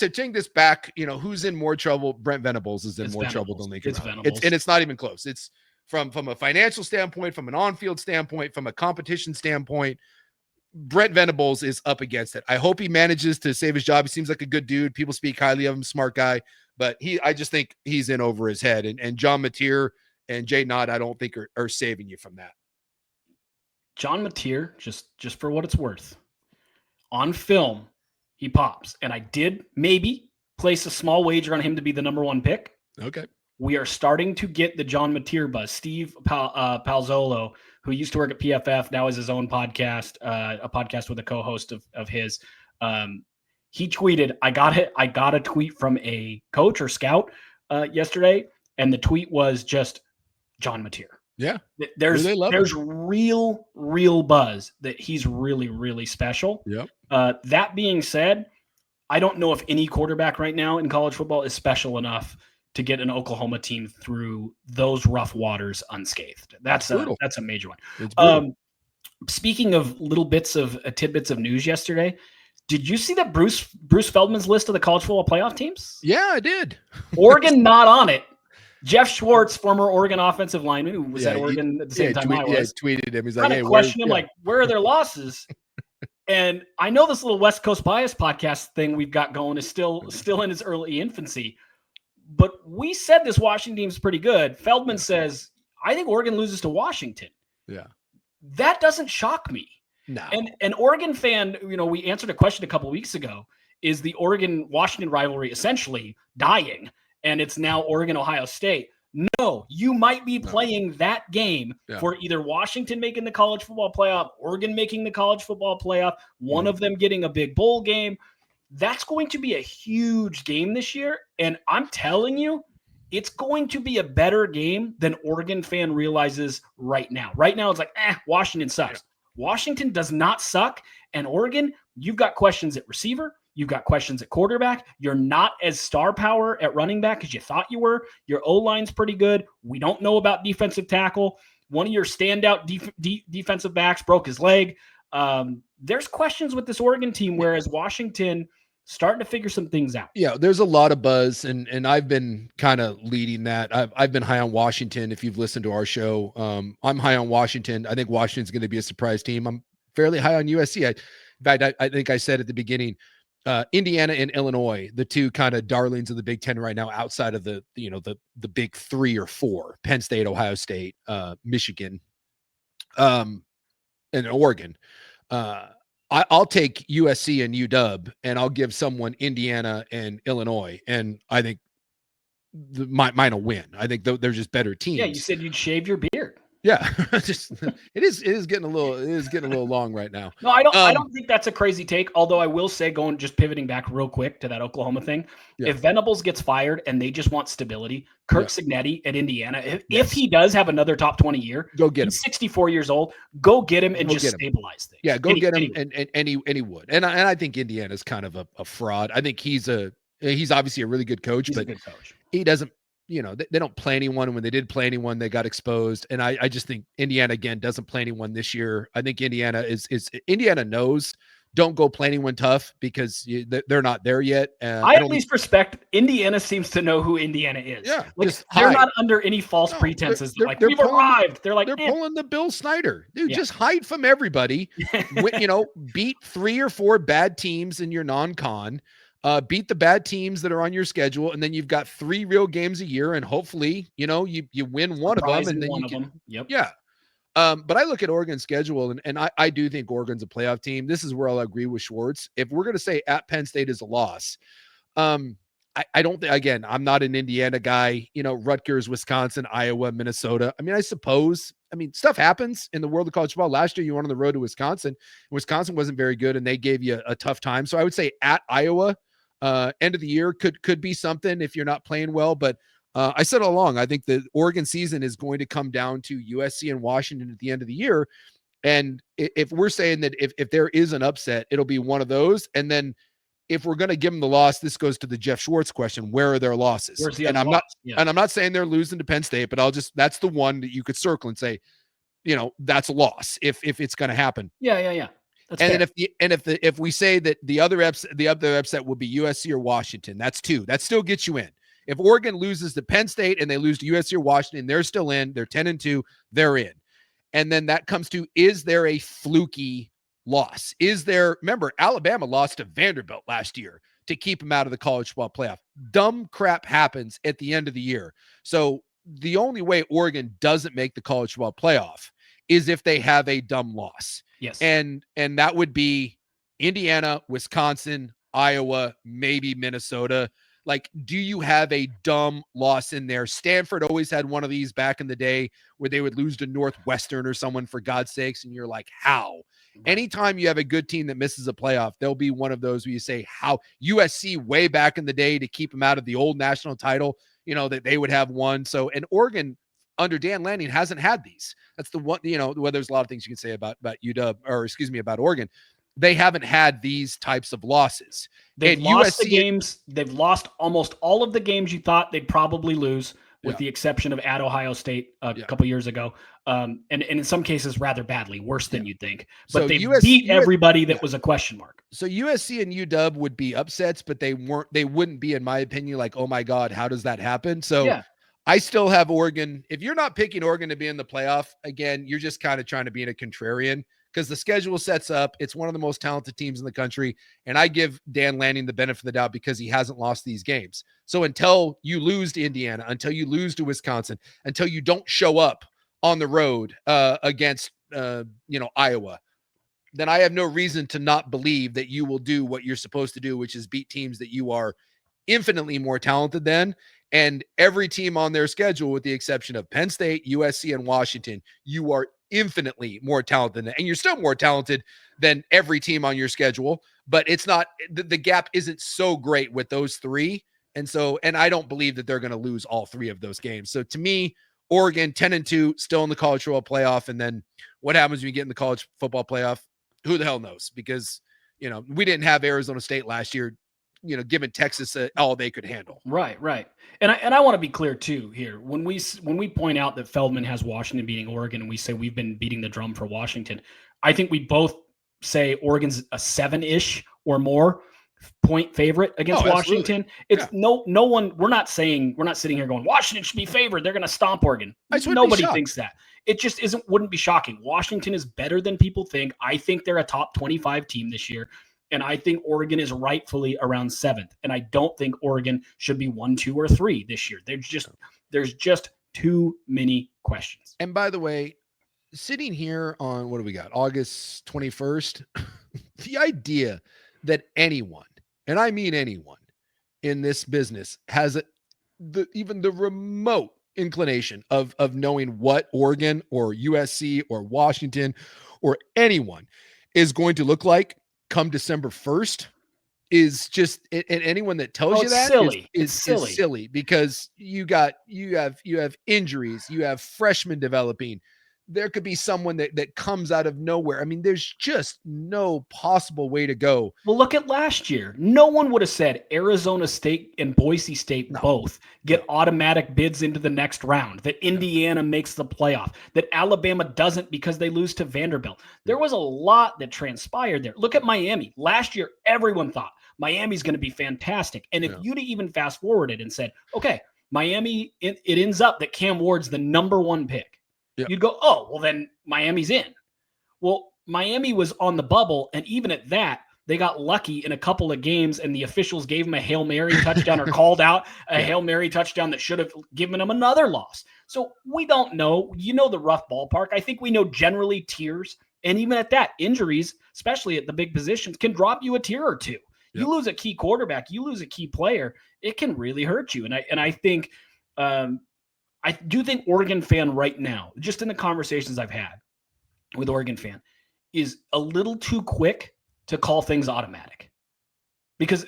take this back, who's in more trouble? Brent Venables is in more trouble than Lincoln. It's not even close. It's from a financial standpoint, from an on-field standpoint, from a competition standpoint. Brent Venables is up against it. I hope he manages to save his job. He seems like a good dude. People speak highly of him, smart guy, but I just think he's in over his head. And John Mateer and Jay Nod, I don't think are saving you from that. John Mateer, just for what it's worth, on film, he pops. And I did maybe place a small wager on him to be the number 1 pick. Okay. We are starting to get the John Mateer buzz. Steve Palzolo, who used to work at PFF, now has his own podcast, a podcast with a co-host of his. He tweeted, I got a tweet from a coach or scout yesterday, and the tweet was just John Mateer. Yeah. There's real buzz that he's really, really special. Yep. That being said, I don't know if any quarterback right now in college football is special enough to get an Oklahoma team through those rough waters unscathed. That's a major one. Speaking of little bits of tidbits of news yesterday, did you see that Bruce Feldman's list of the college football playoff teams? Yeah, I did. Oregon not on it. Jeff Schwartz, former Oregon offensive lineman, who was at Oregon at the same time I was. Tweeted him. He's like, hey, where are their losses? And I know this little West Coast bias podcast thing we've got going is still in its early infancy, but we said this Washington team's pretty good. Feldman says, I think Oregon loses to Washington. Yeah. That doesn't shock me. No. And an Oregon fan, we answered a question a couple of weeks ago. Is the Oregon-Washington rivalry essentially dying? And it's now Oregon-Ohio State. No, you might be playing that game for either Washington making the college football playoff, Oregon making the college football playoff, one of them getting a big bowl game. That's going to be a huge game this year. And I'm telling you, it's going to be a better game than Oregon fan realizes right now. Right now, it's like, Washington sucks. Washington does not suck. And Oregon, you've got questions at receiver. You've got questions at quarterback. You're not as star power at running back as you thought you were. Your O-line's pretty good. We don't know about defensive tackle. One of your standout defensive backs broke his leg. There's questions with this Oregon team, whereas Washington starting to figure some things out. Yeah, there's a lot of buzz, and I've been kind of leading that. I've been high on Washington. If you've listened to our show, I'm high on Washington. I think Washington's going to be a surprise team. I'm fairly high on USC. In fact, I think I said at the beginning, Indiana and Illinois, the two kind of darlings of the Big Ten right now, outside of the big 3 or 4, Penn State, Ohio State, Michigan, and Oregon. I'll take USC and UW, and I'll give someone Indiana and Illinois, and I think mine will win. I think they're just better teams. Yeah, you said you'd shave your beard. Yeah, it is getting a little long right now. No, I don't think that's a crazy take. Although I will say, pivoting back real quick to that Oklahoma thing, if Venables gets fired and they just want stability, Kirk Cignetti at Indiana, if he does have another top 20 year, go get him. He's 64 years old. Go get him and stabilize things. Yeah, go get him, and he would. And I think Indiana's kind of a fraud. I think he's obviously a really good coach, but he doesn't. They don't play anyone. And when they did play anyone, they got exposed. And I just think Indiana, again, doesn't play anyone this year. I think Indiana Indiana knows, don't go play anyone tough because they're not there yet. I at least respect Indiana seems to know who Indiana is. Yeah. They're not under any false pretenses. We've arrived. They're pulling the Bill Snyder. Dude, just hide from everybody. Beat 3 or 4 bad teams in your non-con. Beat the bad teams that are on your schedule, and then you've got 3 real games a year, and hopefully, you win one of them, and then you can. Yep. Yeah. But I look at Oregon's schedule, and I do think Oregon's a playoff team. This is where I'll agree with Schwartz. If we're going to say at Penn State is a loss, I don't think. Again, I'm not an Indiana guy. Rutgers, Wisconsin, Iowa, Minnesota. I suppose. Stuff happens in the world of college football. Last year, you went on the road to Wisconsin. Wisconsin wasn't very good, and they gave you a tough time. So I would say at Iowa. End of the year could be something if you're not playing well, but I said all along, I think the Oregon season is going to come down to USC and Washington at the end of the year. And if we're saying that if there is an upset, it'll be one of those. And then if we're going to give them the loss, this goes to the Jeff Schwartz question: where are their losses? And I'm not saying they're losing to Penn State, but that's the one that you could circle and say, that's a loss if it's going to happen. Yeah. And then if we say that the other upset would be USC or Washington, that's 2. That still gets you in. If Oregon loses to Penn State and they lose to USC or Washington, they're still in. They're 10-2. They're in. And then that comes to, is there a fluky loss? Remember, Alabama lost to Vanderbilt last year to keep them out of the college football playoff. Dumb crap happens at the end of the year. So the only way Oregon doesn't make the college football playoff is if they have a dumb loss. Yes. And that would be Indiana, Wisconsin, Iowa, maybe Minnesota. Do you have a dumb loss in there? Stanford always had one of these back in the day where they would lose to Northwestern or someone, for God's sakes. And you're like, how? Anytime you have a good team that misses a playoff, there'll be one of those where you say, how? USC way back in the day to keep them out of the old national title, that they would have one. So, and Oregon under Dan Lanning hasn't had these. That's the one, where there's a lot of things you can say about about Oregon. They haven't had these types of losses. They've lost the games. They've lost almost all of the games you thought they'd probably lose, with the exception of at Ohio State a couple years ago. And in some cases rather badly, worse than you'd think. But they beat everybody that was a question mark. So USC and UW would be upsets, but they wouldn't be, in my opinion, like, oh my God, how does that happen? So I still have Oregon. If you're not picking Oregon to be in the playoff, again, you're just kind of trying to be in a contrarian, because the schedule sets up. It's one of the most talented teams in the country. And I give Dan Lanning the benefit of the doubt because he hasn't lost these games. So until you lose to Indiana, until you lose to Wisconsin, until you don't show up on the road against, Iowa, then I have no reason to not believe that you will do what you're supposed to do, which is beat teams that you are infinitely more talented than. And every team on their schedule, with the exception of Penn State, USC, and Washington, you are infinitely more talented than, and you're still more talented than every team on your schedule, but it's not, the gap isn't so great with those three. And I don't believe that they're going to lose all three of those games. So to me, Oregon 10-2, still in the college football playoff. And then what happens when you get in the college football playoff? Who the hell knows? Because, we didn't have Arizona State last year, giving Texas all they could handle. Right. And I want to be clear too here. When we point out that Feldman has Washington beating Oregon, and we say we've been beating the drum for Washington, I think we both say Oregon's a 7-ish or more point favorite against Washington. It's no one. We're not sitting here going Washington should be favored. They're going to stomp Oregon. Nobody thinks that. It just wouldn't be shocking. Washington is better than people think. I think they're a top 25 team this year. And I think Oregon is rightfully around 7th. And I don't think Oregon should be 1, 2, or 3 this year. There's just too many questions. And by the way, sitting here on, what do we got? August 21st, the idea that anyone, and I mean anyone in this business, has even the remote inclination of knowing what Oregon or USC or Washington or anyone is going to look like come December 1st is just, and anyone that tells you that is silly, because you have injuries, you have freshmen developing. There could be someone that comes out of nowhere. I mean, there's just no possible way to go. Well, look at last year. No one would have said Arizona State and Boise State both get automatic bids into the next round, that Indiana makes the playoff, that Alabama doesn't because they lose to Vanderbilt. There was a lot that transpired there. Look at Miami. Last year, everyone thought Miami's going to be fantastic. And if you'd even fast forwarded and said, okay, Miami, it ends up that Cam Ward's the number 1 pick. You'd go, oh, well, then Miami's in. Well, Miami was on the bubble, and even at that, they got lucky in a couple of games, and the officials gave them a Hail Mary touchdown or called out a Hail Mary touchdown that should have given them another loss. So we don't know. The rough ballpark. I think we know generally tiers, and even at that, injuries, especially at the big positions, can drop you a tier or two. You lose a key quarterback, you lose a key player, it can really hurt you. And I think I do think Oregon fan right now, just in the conversations I've had with Oregon fan, is a little too quick to call things automatic, because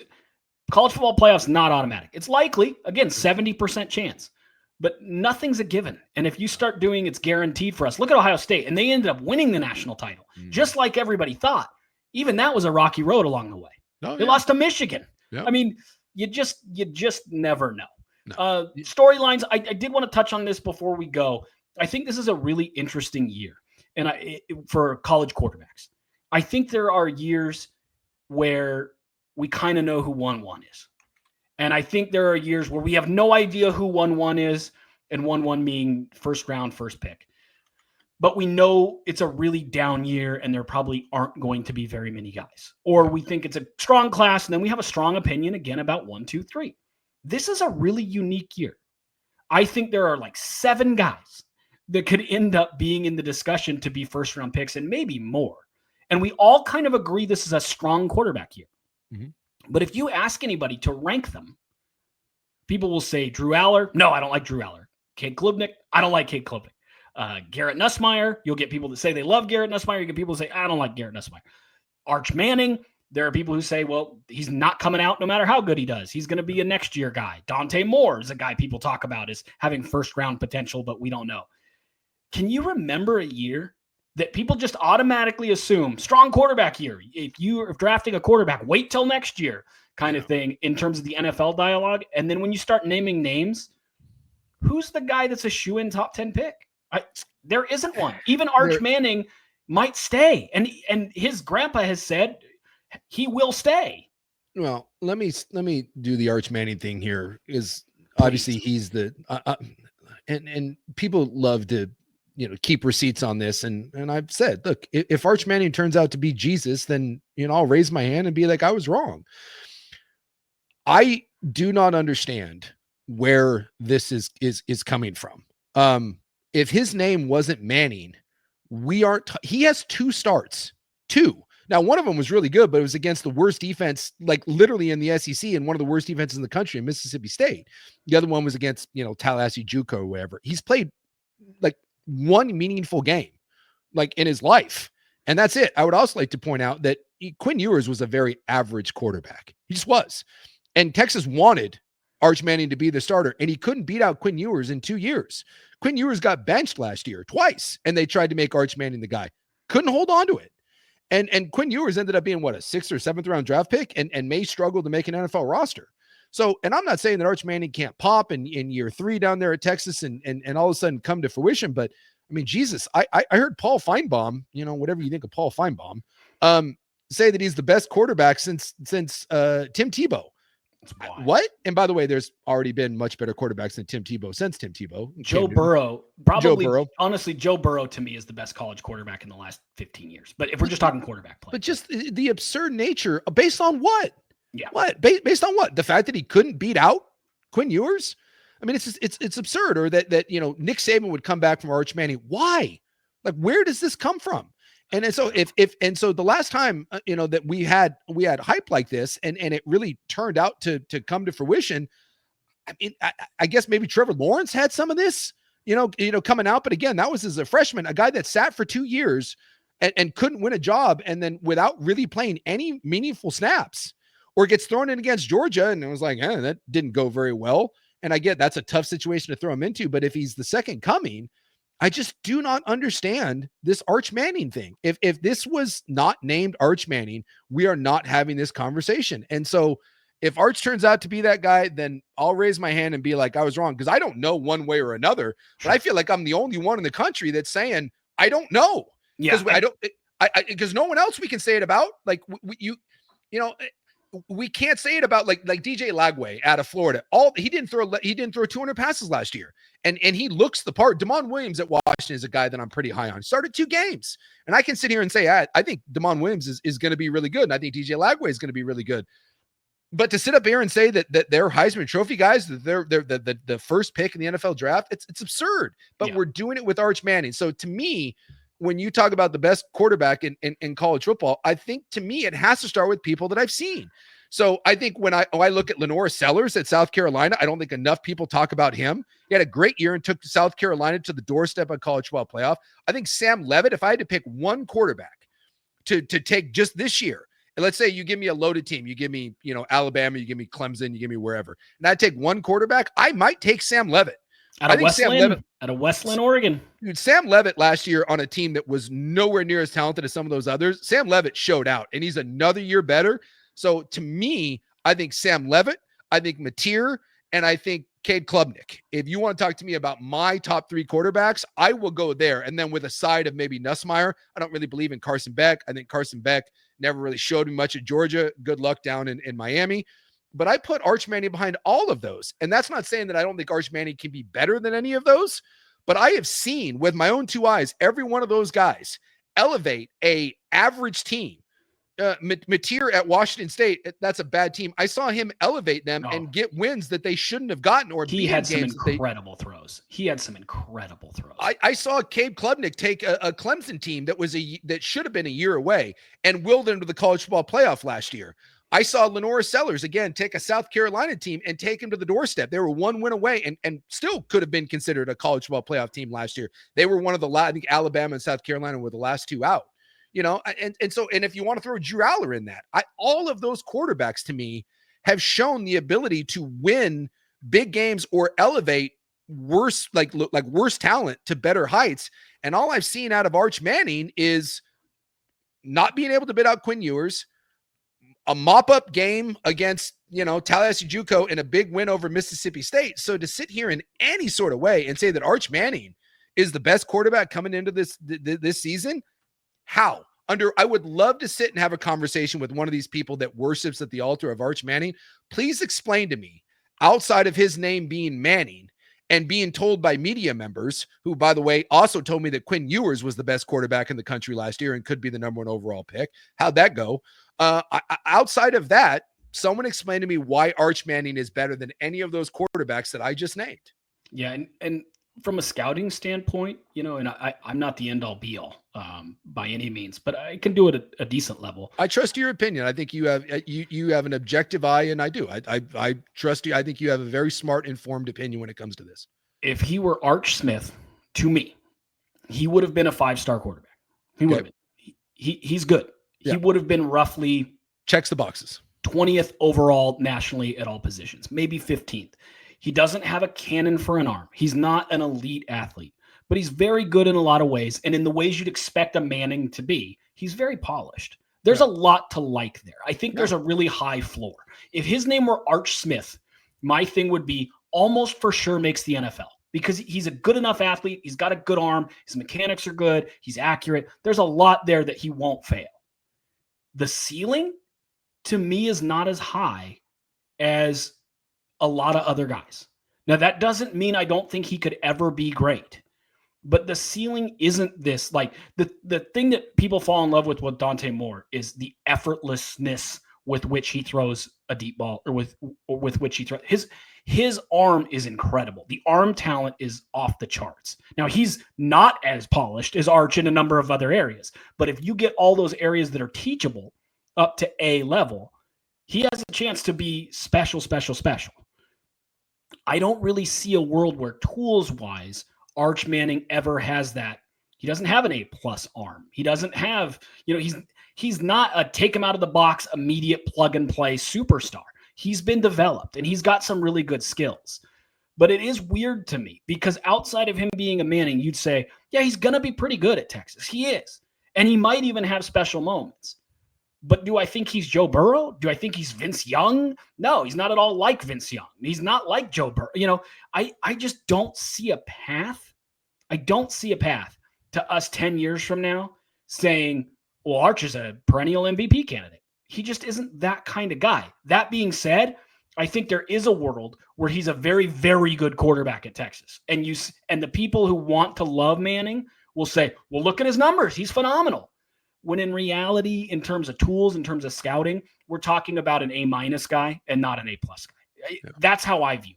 college football playoffs not automatic. It's likely, again, 70% chance, but nothing's a given. And if you start doing it's guaranteed for us, look at Ohio State, and they ended up winning the national title, just like everybody thought. Even that was a rocky road along the way. They lost to Michigan. Yep. I mean, you just never know. No. Storylines. I did want to touch on this before we go. I think this is a really interesting year, and for college quarterbacks. I think there are years where we kind of know who 1-1 is, and I think there are years where we have no idea who 1-1 is, and 1-1 being first round, first pick. But we know it's a really down year, and there probably aren't going to be very many guys. Or we think it's a strong class, and then we have a strong opinion again about 1, 2, 3. This is a really unique year. I think there are like 7 guys that could end up being in the discussion to be first-round picks, and maybe more. And we all kind of agree this is a strong quarterback year. Mm-hmm. But if you ask anybody to rank them, people will say Drew Aller. No, I don't like Drew Aller. Cade Klubnik. I don't like Cade Klubnik. Garrett Nussmeier. You'll get people that say they love Garrett Nussmeier. You get people that say, I don't like Garrett Nussmeier. Arch Manning. There are people who say, well, he's not coming out no matter how good he does. He's going to be a next year guy. Dante Moore is a guy people talk about as having first round potential, but we don't know. Can you remember a year that people just automatically assume strong quarterback year? If you are drafting a quarterback, wait till next year kind of thing in terms of the NFL dialogue. And then when you start naming names, who's the guy that's a shoe-in top 10 pick? There isn't one. Even Arch Manning might stay. And his grandpa has said he will stay. Well, let me do the Arch Manning thing here. Is obviously he's the and people love to keep receipts on this. And I've said, look, if Arch Manning turns out to be Jesus, then, I'll raise my hand and be like, I was wrong. I do not understand where this is coming from. If his name wasn't Manning, he has 2 starts, 2. Now, one of them was really good, but it was against the worst defense, like literally in the SEC, and one of the worst defenses in the country in Mississippi State. The other one was against, Tallahassee JUCO or whatever. He's played like one meaningful game, like in his life. And that's it. I would also like to point out that Quinn Ewers was a very average quarterback. He just was. And Texas wanted Arch Manning to be the starter, and he couldn't beat out Quinn Ewers in 2 years. Quinn Ewers got benched last year twice, and they tried to make Arch Manning the guy. Couldn't hold on to it. And Quinn Ewers ended up being, what, a 6th or 7th round draft pick, and may struggle to make an NFL roster. So, and I'm not saying that Arch Manning can't pop in year 3 down there at Texas and all of a sudden come to fruition, but I mean, Jesus, I heard Paul Feinbaum, whatever you think of Paul Feinbaum, say that he's the best quarterback since Tim Tebow. What? And by the way, there's already been much better quarterbacks than Tim Tebow since Tim Tebow. Joe Burrow, probably. Joe Burrow. Honestly, Joe Burrow to me is the best college quarterback in the last 15 years. But if we're just talking quarterback play. But just the absurd nature, based on what? Yeah. What? Based on what? The fact that he couldn't beat out Quinn Ewers? I mean, it's absurd. Or that Nick Saban would come back from Arch Manning. Why? Like, where does this come from? And so so the last time that we had hype like this and it really turned out to come to fruition, I mean, I guess maybe Trevor Lawrence had some of this, coming out. But again, that was as a freshman, a guy that sat for 2 years and couldn't win a job, and then without really playing any meaningful snaps, or gets thrown in against Georgia and it was like, that didn't go very well. And I get that's a tough situation to throw him into, but if he's the second coming, I just do not understand this Arch Manning thing. If this was not named Arch Manning, we are not having this conversation. And so if Arch turns out to be that guy, then I'll raise my hand and be like, I was wrong. Because I don't know one way or another, but I feel like I'm the only one in the country that's saying, I don't know. Yeah. Because no one else we can say it about. Like we can't say it about like DJ Lagway out of Florida. He didn't throw 200 passes last year. And he looks the part. Damon Williams at Washington is a guy that I'm pretty high on. Started 2 games. And I can sit here and say, I think Damon Williams is going to be really good. And I think DJ Lagway is going to be really good. But to sit up here and say that they're Heisman Trophy guys, that they're the first pick in the NFL draft, it's absurd. But We're doing it with Arch Manning. So to me, when you talk about the best quarterback in college football, I think to me it has to start with people that I've seen. So I think when I look at Lenore Sellers at South Carolina, I don't think enough people talk about him. He had a great year and took South Carolina to the doorstep of college football playoff. I think Sam Leavitt, if I had to pick one quarterback to take just this year, and let's say you give me a loaded team, you give me, Alabama, you give me Clemson, you give me wherever, and I take one quarterback, I might take Sam Leavitt. Out of Westland, Oregon. Dude, Sam Leavitt last year on a team that was nowhere near as talented as some of those others, Sam Leavitt showed out, and he's another year better. So to me, I think Sam Leavitt, I think Mateer, and I think Cade Klubnik. If you want to talk to me about my top 3 quarterbacks, I will go there. And then with a side of maybe Nussmeier, I don't really believe in Carson Beck. I think Carson Beck never really showed me much at Georgia. Good luck down in Miami. But I put Arch Manning behind all of those. And that's not saying that I don't think Arch Manning can be better than any of those. But I have seen with my own 2 eyes, every one of those guys elevate a average team. Mateer at Washington State, that's a bad team. I saw him elevate them and get wins that they shouldn't have gotten. Or he had some incredible throws. I saw Cade Klubnik take a Clemson team that should have been a year away and willed them to the college football playoff last year. I saw Lenore Sellers, again, take a South Carolina team and take him to the doorstep. They were 1 win away and still could have been considered a college football playoff team last year. They were one of the I think Alabama and South Carolina were the last 2 out. And if you want to throw Drew Aller in that, all of those quarterbacks to me have shown the ability to win big games or elevate worse talent to better heights. And all I've seen out of Arch Manning is not being able to bid out Quinn Ewers, a mop-up game against, Tallahassee JUCO, and a big win over Mississippi State. So to sit here in any sort of way and say that Arch Manning is the best quarterback coming into this season, how? I would love to sit and have a conversation with one of these people that worships at the altar of Arch Manning. Please explain to me, outside of his name being Manning and being told by media members, who, by the way, also told me that Quinn Ewers was the best quarterback in the country last year and could be the number 1 overall pick. How'd that go? Outside of that, someone explain to me why Arch Manning is better than any of those quarterbacks that I just named. Yeah, and from a scouting standpoint, and I'm not the end all be all by any means, but I can do it at a decent level. I trust your opinion. I think you have an objective eye, and I do. I trust you. I think you have a very smart, informed opinion when it comes to this. If he were Arch Smith, to me, he would have been a 5-star quarterback. He would have been. He's good. Yeah. He would have been roughly checks the boxes. 20th overall nationally at all positions, maybe 15th. He doesn't have a cannon for an arm. He's not an elite athlete, but he's very good in a lot of ways. And in the ways you'd expect a Manning to be, he's very polished. There's a lot to like there. I think there's a really high floor. If his name were Arch Smith, my thing would be almost for sure makes the NFL, because he's a good enough athlete. He's got a good arm. His mechanics are good. He's accurate. There's a lot there that he won't fail. The ceiling, to me, is not as high as a lot of other guys. Now, that doesn't mean I don't think he could ever be great, but the ceiling isn't this. Like the thing that people fall in love with Dante Moore is the effortlessness with which he throws a deep ball, or with which he throws. His arm is incredible. The arm talent is off the charts. Now, he's not as polished as Arch in a number of other areas, but if you get all those areas that are teachable up to A level, he has a chance to be special. I don't really see a world where tools-wise, Arch Manning ever has that. He doesn't have an A+ arm. He doesn't have, he's not a take him out of the box, immediate plug-and-play superstar. He's been developed, and he's got some really good skills. But it is weird to me, because outside of him being a Manning, you'd say, yeah, he's going to be pretty good at Texas. He is. And he might even have special moments. But do I think he's Joe Burrow? Do I think he's Vince Young? No, he's not at all like Vince Young. He's not like Joe Burrow. I just don't see a path. I don't see a path to us 10 years from now saying, well, Arch is a perennial MVP candidate. He just isn't that kind of guy. That being said, I think there is a world where he's a very, very good quarterback at Texas. And the people who want to love Manning will say, well, look at his numbers. He's phenomenal. When in reality, in terms of tools, in terms of scouting, we're talking about an A- guy and not an A+ guy. That's how I view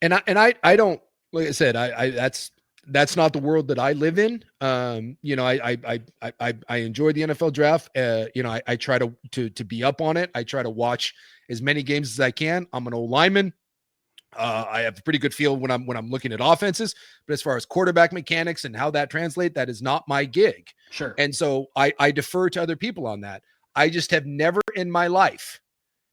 it. And I don't, like I said, I that's not the world that I live in. I enjoy the NFL draft. I try to be up on it. I try to watch as many games as I can. I'm an old lineman. I have a pretty good feel when I'm looking at offenses, but as far as quarterback mechanics and how that translates, that is not my gig. Sure. And so I defer to other people on that. I just have never in my life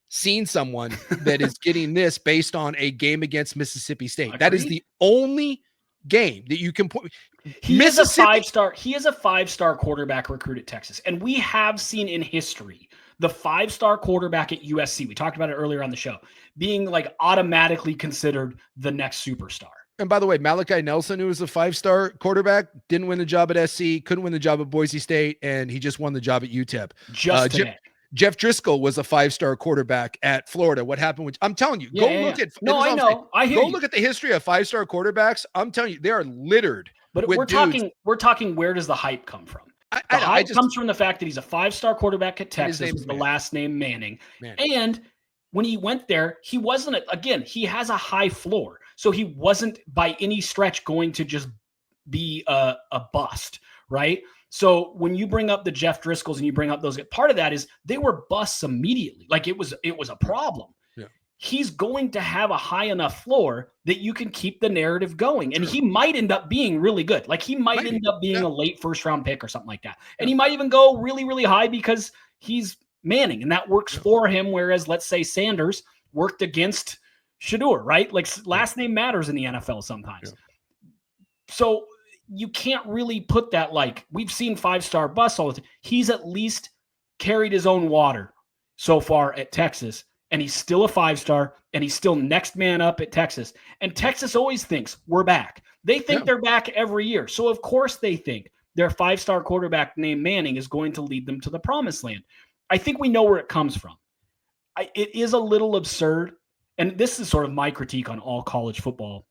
seen someone that is getting this based on a game against Mississippi State. That is the only game that you can put. He is a 5-star. He is a 5-star quarterback recruit at Texas. And we have seen in history the 5-star quarterback at USC, we talked about it earlier on the show, being like automatically considered the next superstar. And by the way, Malachi Nelson, who was a 5-star quarterback, didn't win the job at SC, couldn't win the job at Boise State, and he just won the job at UTEP. Just today. Jeff Driscoll was a 5-star quarterback at Florida. What happened with, I'm telling you, go look at, no, I know. I hear go look at the history of 5-star quarterbacks. I'm telling you, they are littered. But we're talking, where does the hype come from? The hype comes from the fact that he's a 5-star quarterback at Texas with the last name Manning. And when he went there, he wasn't, he has a high floor. So he wasn't by any stretch going to just be a bust, right? So when you bring up the Jeff Driscolls and you bring up those, part of that is they were busts immediately. Like it was a problem. Yeah. He's going to have a high enough floor that you can keep the narrative going. And he might end up being really good. Like he might end up being a late first-round pick or something like that. And he might even go really, really high because he's Manning and that works for him. Whereas let's say Sanders worked against Shedeur, right? Like last name matters in the NFL sometimes. Yeah. So you can't really put that, like we've seen 5-star busts all the time. He's at least carried his own water so far at Texas, and he's still a 5-star, and he's still next man up at Texas. And Texas always thinks we're back. They think they're back every year. So of course they think their 5-star quarterback named Manning is going to lead them to the promised land. I think we know where it comes from. It is a little absurd. And this is sort of my critique on all college football.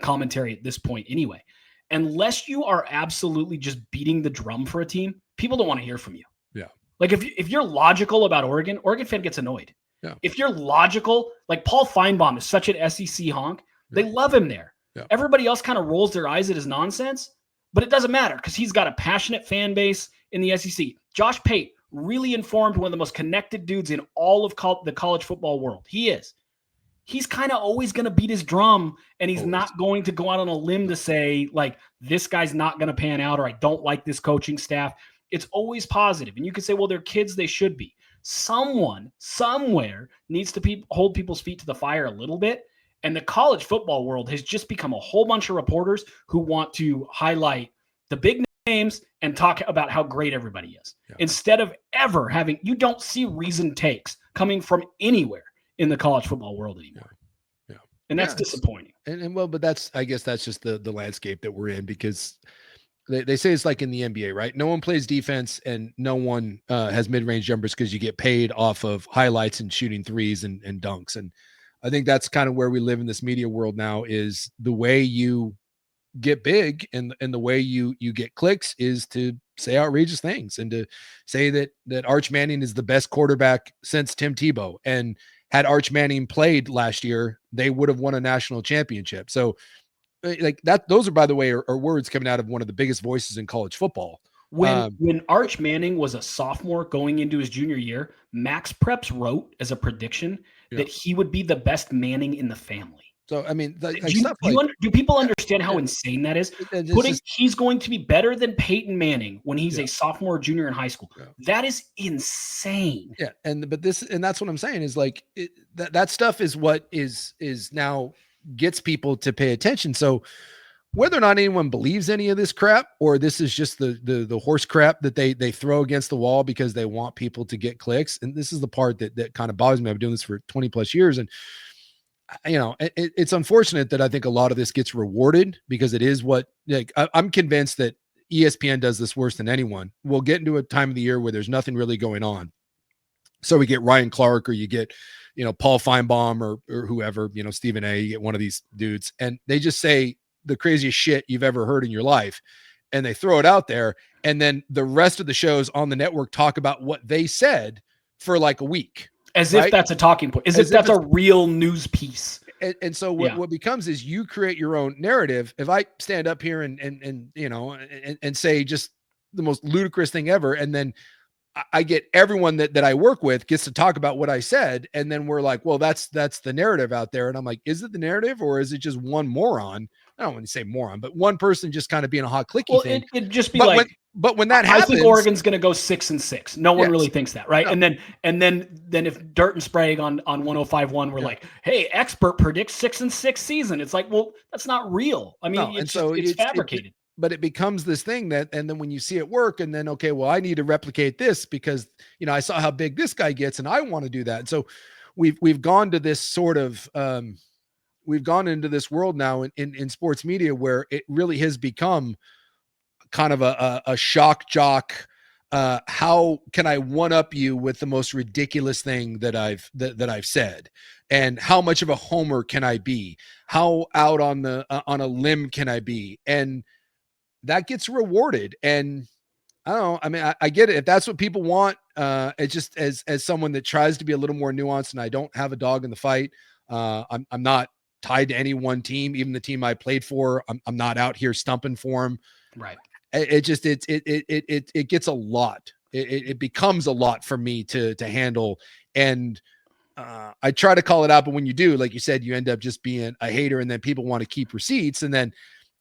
commentary at this point anyway. Unless you are absolutely just beating the drum for a team, people don't want to hear from you. Yeah. Like if you're logical about Oregon fan gets annoyed. Yeah. If you're logical, like Paul Feinbaum is such an SEC honk. Yeah. They love him there. Yeah. Everybody else kind of rolls their eyes at his nonsense, but it doesn't matter because he's got a passionate fan base in the SEC. Josh Pate, really informed, one of the most connected dudes in all of the college football world. He is. He's kind of always going to beat his drum, and he's not going to go out on a limb to say, like, this guy's not going to pan out, or I don't like this coaching staff. It's always positive. And you could say, well, they're kids, they should be. Someone, somewhere, needs to hold people's feet to the fire a little bit. And the college football world has just become a whole bunch of reporters who want to highlight the big names and talk about how great everybody is. Yeah. Instead of ever having, you don't see reasoned takes coming from anywhere in the college football world anymore. Yeah. And that's disappointing. And well, but I guess that's just the landscape that we're in, because they say it's like in the NBA, right? No one plays defense and no one has mid-range jumpers because you get paid off of highlights and shooting threes and dunks. And I think that's kind of where we live in this media world now, is the way you get big and the way you get clicks is to say outrageous things and to say that Arch Manning is the best quarterback since Tim Tebow. And had Arch Manning played last year, they would have won a national championship. So like that, those are, by the way, are words coming out of one of the biggest voices in college football. When Arch Manning was a sophomore going into his junior year, Max Preps wrote as a prediction that he would be the best Manning in the family. So, I mean, do people understand how insane that is? He's going to be better than Peyton Manning when he's a sophomore or junior in high school. Yeah. That is insane. Yeah. And that's what I'm saying is like that stuff is what is now gets people to pay attention. So whether or not anyone believes any of this crap, or this is just the horse crap that they throw against the wall because they want people to get clicks. And this is the part that kind of bothers me. I've been doing this for 20 plus years. And you know, it's unfortunate that I think a lot of this gets rewarded, because it is what, like, I'm convinced that ESPN does this worse than anyone. We'll get into a time of the year where there's nothing really going on. So we get Ryan Clark, or you get, you know, Paul Feinbaum or whoever, you know, Stephen A, you get one of these dudes, and they just say the craziest shit you've ever heard in your life. And they throw it out there. And then the rest of the shows on the network talk about what they said for like a week. As if that's a talking point, as if that's a real news piece. And so what becomes is you create your own narrative. If I stand up here and you know, and say just the most ludicrous thing ever, and then I get everyone that I work with gets to talk about what I said, and then we're like, well, that's the narrative out there. And I'm like, is it the narrative, or is it just one moron? I don't want to say moron, but one person just kind of being a hot clicky thing. It'd just be but when that happens, I think Oregon's going to go 6-6. No one really thinks that, right? No. And then if Dirt and Sprague on 105.1 were like, "Hey, expert predicts 6-6 season," it's like, well, that's not real. I mean, it's fabricated. But it becomes this thing and then when you see it work, and then, okay, well, I need to replicate this because, you know, I saw how big this guy gets and I want to do that. And so we've gone to this sort of, we've gone into this world now in sports media where it really has become kind of a shock jock. How can I one up you with the most ridiculous thing that I've said, and how much of a homer can I be? How out on a limb can I be? And that gets rewarded. And I don't know. I mean, I get it. If that's what people want, it's just as someone that tries to be a little more nuanced, and I don't have a dog in the fight. I'm not tied to any one team, even the team I played for. I'm not out here stumping for them. Right. It gets a lot. It becomes a lot for me to handle. And I try to call it out, but when you do, like you said, you end up just being a hater, and then people want to keep receipts. And then,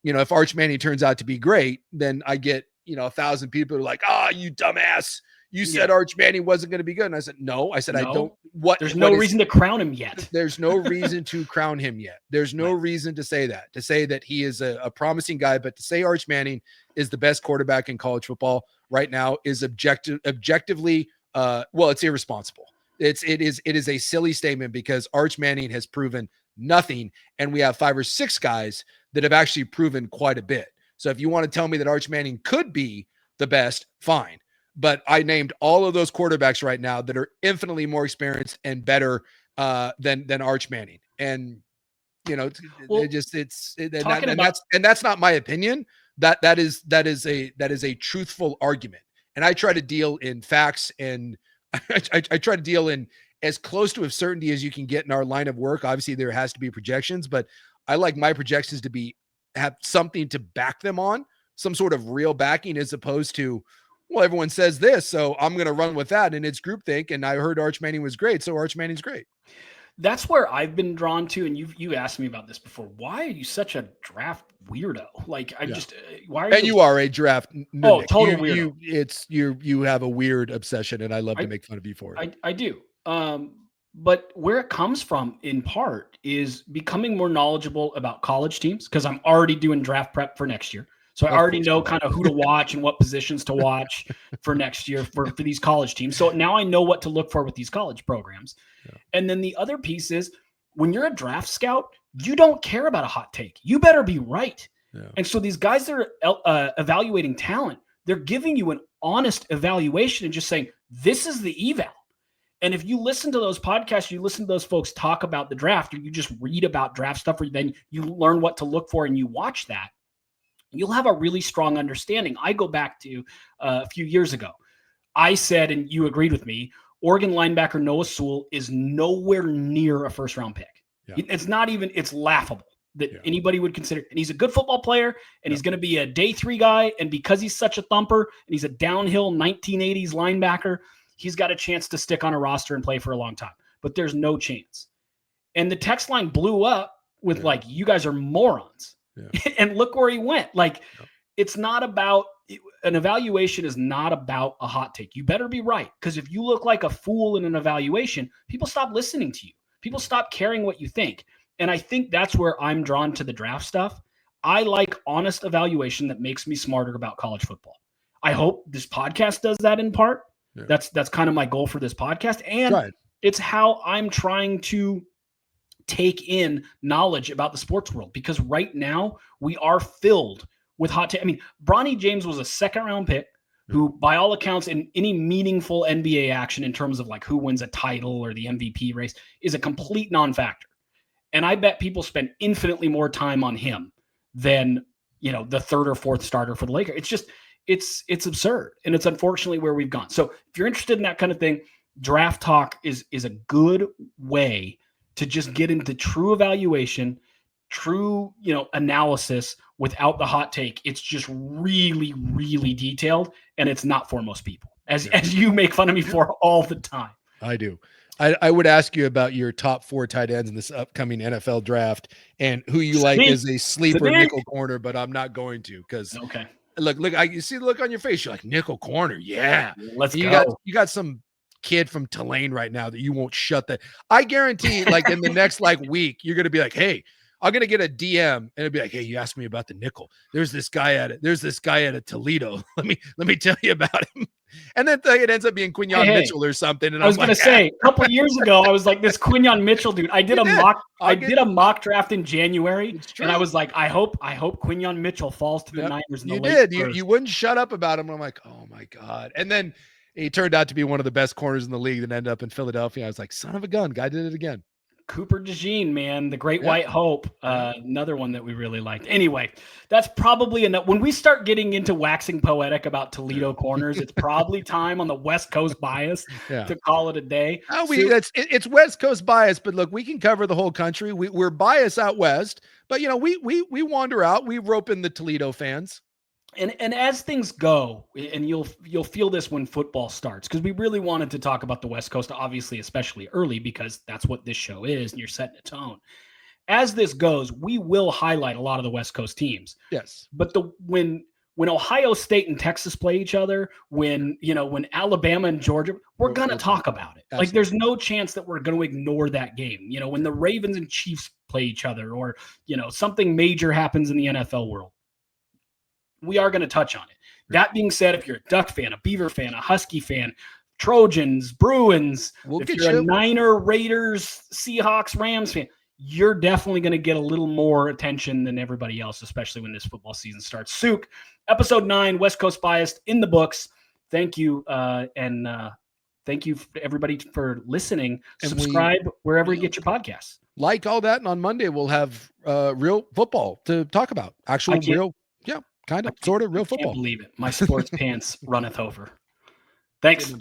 you know, if Arch Manning turns out to be great, then I get, you know, 1,000 people who are like, you dumbass. You said Arch Manning wasn't going to be good. And I said, no, I don't. There's no reason to crown him yet. There's no reason to crown him yet. There's no reason to say that he is a promising guy, but to say Arch Manning is the best quarterback in college football right now is objectively, it's irresponsible. It is a silly statement, because Arch Manning has proven nothing. And we have 5 or 6 guys that have actually proven quite a bit. So if you want to tell me that Arch Manning could be the best, fine. But I named all of those quarterbacks right now that are infinitely more experienced and better than Arch Manning. And you know, Well, and that's not my opinion. That is a truthful argument. And I try to deal in facts, and I try to deal in as close to a certainty as you can get in our line of work. Obviously there has to be projections, but I like my projections to have something to back them on, some sort of real backing, as opposed to, well, everyone says this, so I'm going to run with that. And it's groupthink. And I heard Arch Manning was great, so Arch Manning's great. That's where I've been drawn to. And you asked me about this before. Why are you such a draft weirdo? Like, why are you? And you are a draft. Total weirdo. You have a weird obsession, and I love to make fun of you for it. I do. But where it comes from, in part, is becoming more knowledgeable about college teams, because I'm already doing draft prep for next year. So I already know kind of who to watch and what positions to watch for next year for these college teams. So now I know what to look for with these college programs. Yeah. And then the other piece is, when you're a draft scout, you don't care about a hot take. You better be right. Yeah. And so these guys that are evaluating talent, they're giving you an honest evaluation and just saying, this is the eval. And if you listen to those podcasts, you listen to those folks talk about the draft, or you just read about draft stuff, or then you learn what to look for and you watch that, you'll have a really strong understanding. I go back to a few years ago. I said, and you agreed with me, Oregon linebacker Noah Sewell is nowhere near a first-round pick. Yeah. It's not even, it's laughable that anybody would consider. And he's a good football player, and he's going to be a day 3 guy. And because he's such a thumper, and he's a downhill 1980s linebacker, he's got a chance to stick on a roster and play for a long time. But there's no chance. And the text line blew up with like, you guys are morons. Yeah. And look where he went. Like, it's not about, an evaluation is not about a hot take. You better be right. Because if you look like a fool in an evaluation, people stop listening to you. People stop caring what you think. And I think that's where I'm drawn to the draft stuff. I like honest evaluation that makes me smarter about college football. I hope this podcast does that in part. Yeah. That's kind of my goal for this podcast. And it's how I'm trying to take in knowledge about the sports world, because right now we are filled with hot take. I mean, Bronny James was a 2nd-round pick who, by all accounts, in any meaningful NBA action in terms of like who wins a title or the MVP race, is a complete non-factor. And I bet people spend infinitely more time on him than, the 3rd or 4th starter for the Lakers. It's just, it's absurd. And it's unfortunately where we've gone. So if you're interested in that kind of thing, Draft Talk is a good way to just get into true evaluation, true, analysis without the hot take. It's just really, really detailed, and it's not for most people, as you make fun of me for all the time. I do. I would ask you about your top 4 tight ends in this upcoming NFL draft, and who you like as a sleeper nickel corner, but I'm not going to, because look, you see the look on your face. You're like, nickel corner. Yeah. Let's go. You got some kid from Tulane right now that you won't shut that. I guarantee, like, in the next week, you're going to be like, hey, I'm going to get a DM, and it'll be like, hey, you asked me about the nickel. There's this guy at a Toledo. Let me tell you about him. And then it ends up being Quinyon Mitchell or something. And I was going to say, a couple of years ago, I was like, this Quinyon Mitchell dude. I did a mock draft in January, and I was like, I hope Quinyon Mitchell falls to the Niners. You did. You wouldn't shut up about him. I'm like, oh my God. And then he turned out to be one of the best corners in the league that ended up in Philadelphia. I was like, son of a gun, guy did it again. Cooper DeJean, man, the Great White Hope, another one that we really liked. Anyway, that's probably enough. When we start getting into waxing poetic about Toledo corners, it's probably time on the West Coast bias to call it a day. It's West Coast bias, but look, we can cover the whole country. We're biased out west, but we wander out. We rope in the Toledo fans. And as things go, and you'll feel this when football starts, because we really wanted to talk about the West Coast, obviously, especially early, because that's what this show is, and you're setting a tone. As this goes, we will highlight a lot of the West Coast teams. Yes. But when Ohio State and Texas play each other, when Alabama and Georgia, we're going to talk about it. Absolutely. Like, there's no chance that we're going to ignore that game. When the Ravens and Chiefs play each other, or, something major happens in the NFL world, we are going to touch on it. That being said, if you're a Duck fan, a Beaver fan, a Husky fan, Trojans, Bruins, if you're a Niner, Raiders, Seahawks, Rams fan, you're definitely going to get a little more attention than everybody else, especially when this football season starts. Suke, episode 9, West Coast Biased, in the books. Thank you, and Thank you, everybody, for listening. And Subscribe wherever you get your podcasts. Like all that, and on Monday we'll have real football to talk about. Actual real, kind of, sort of real football. I can't believe it. My sports pants runneth over. Thanks.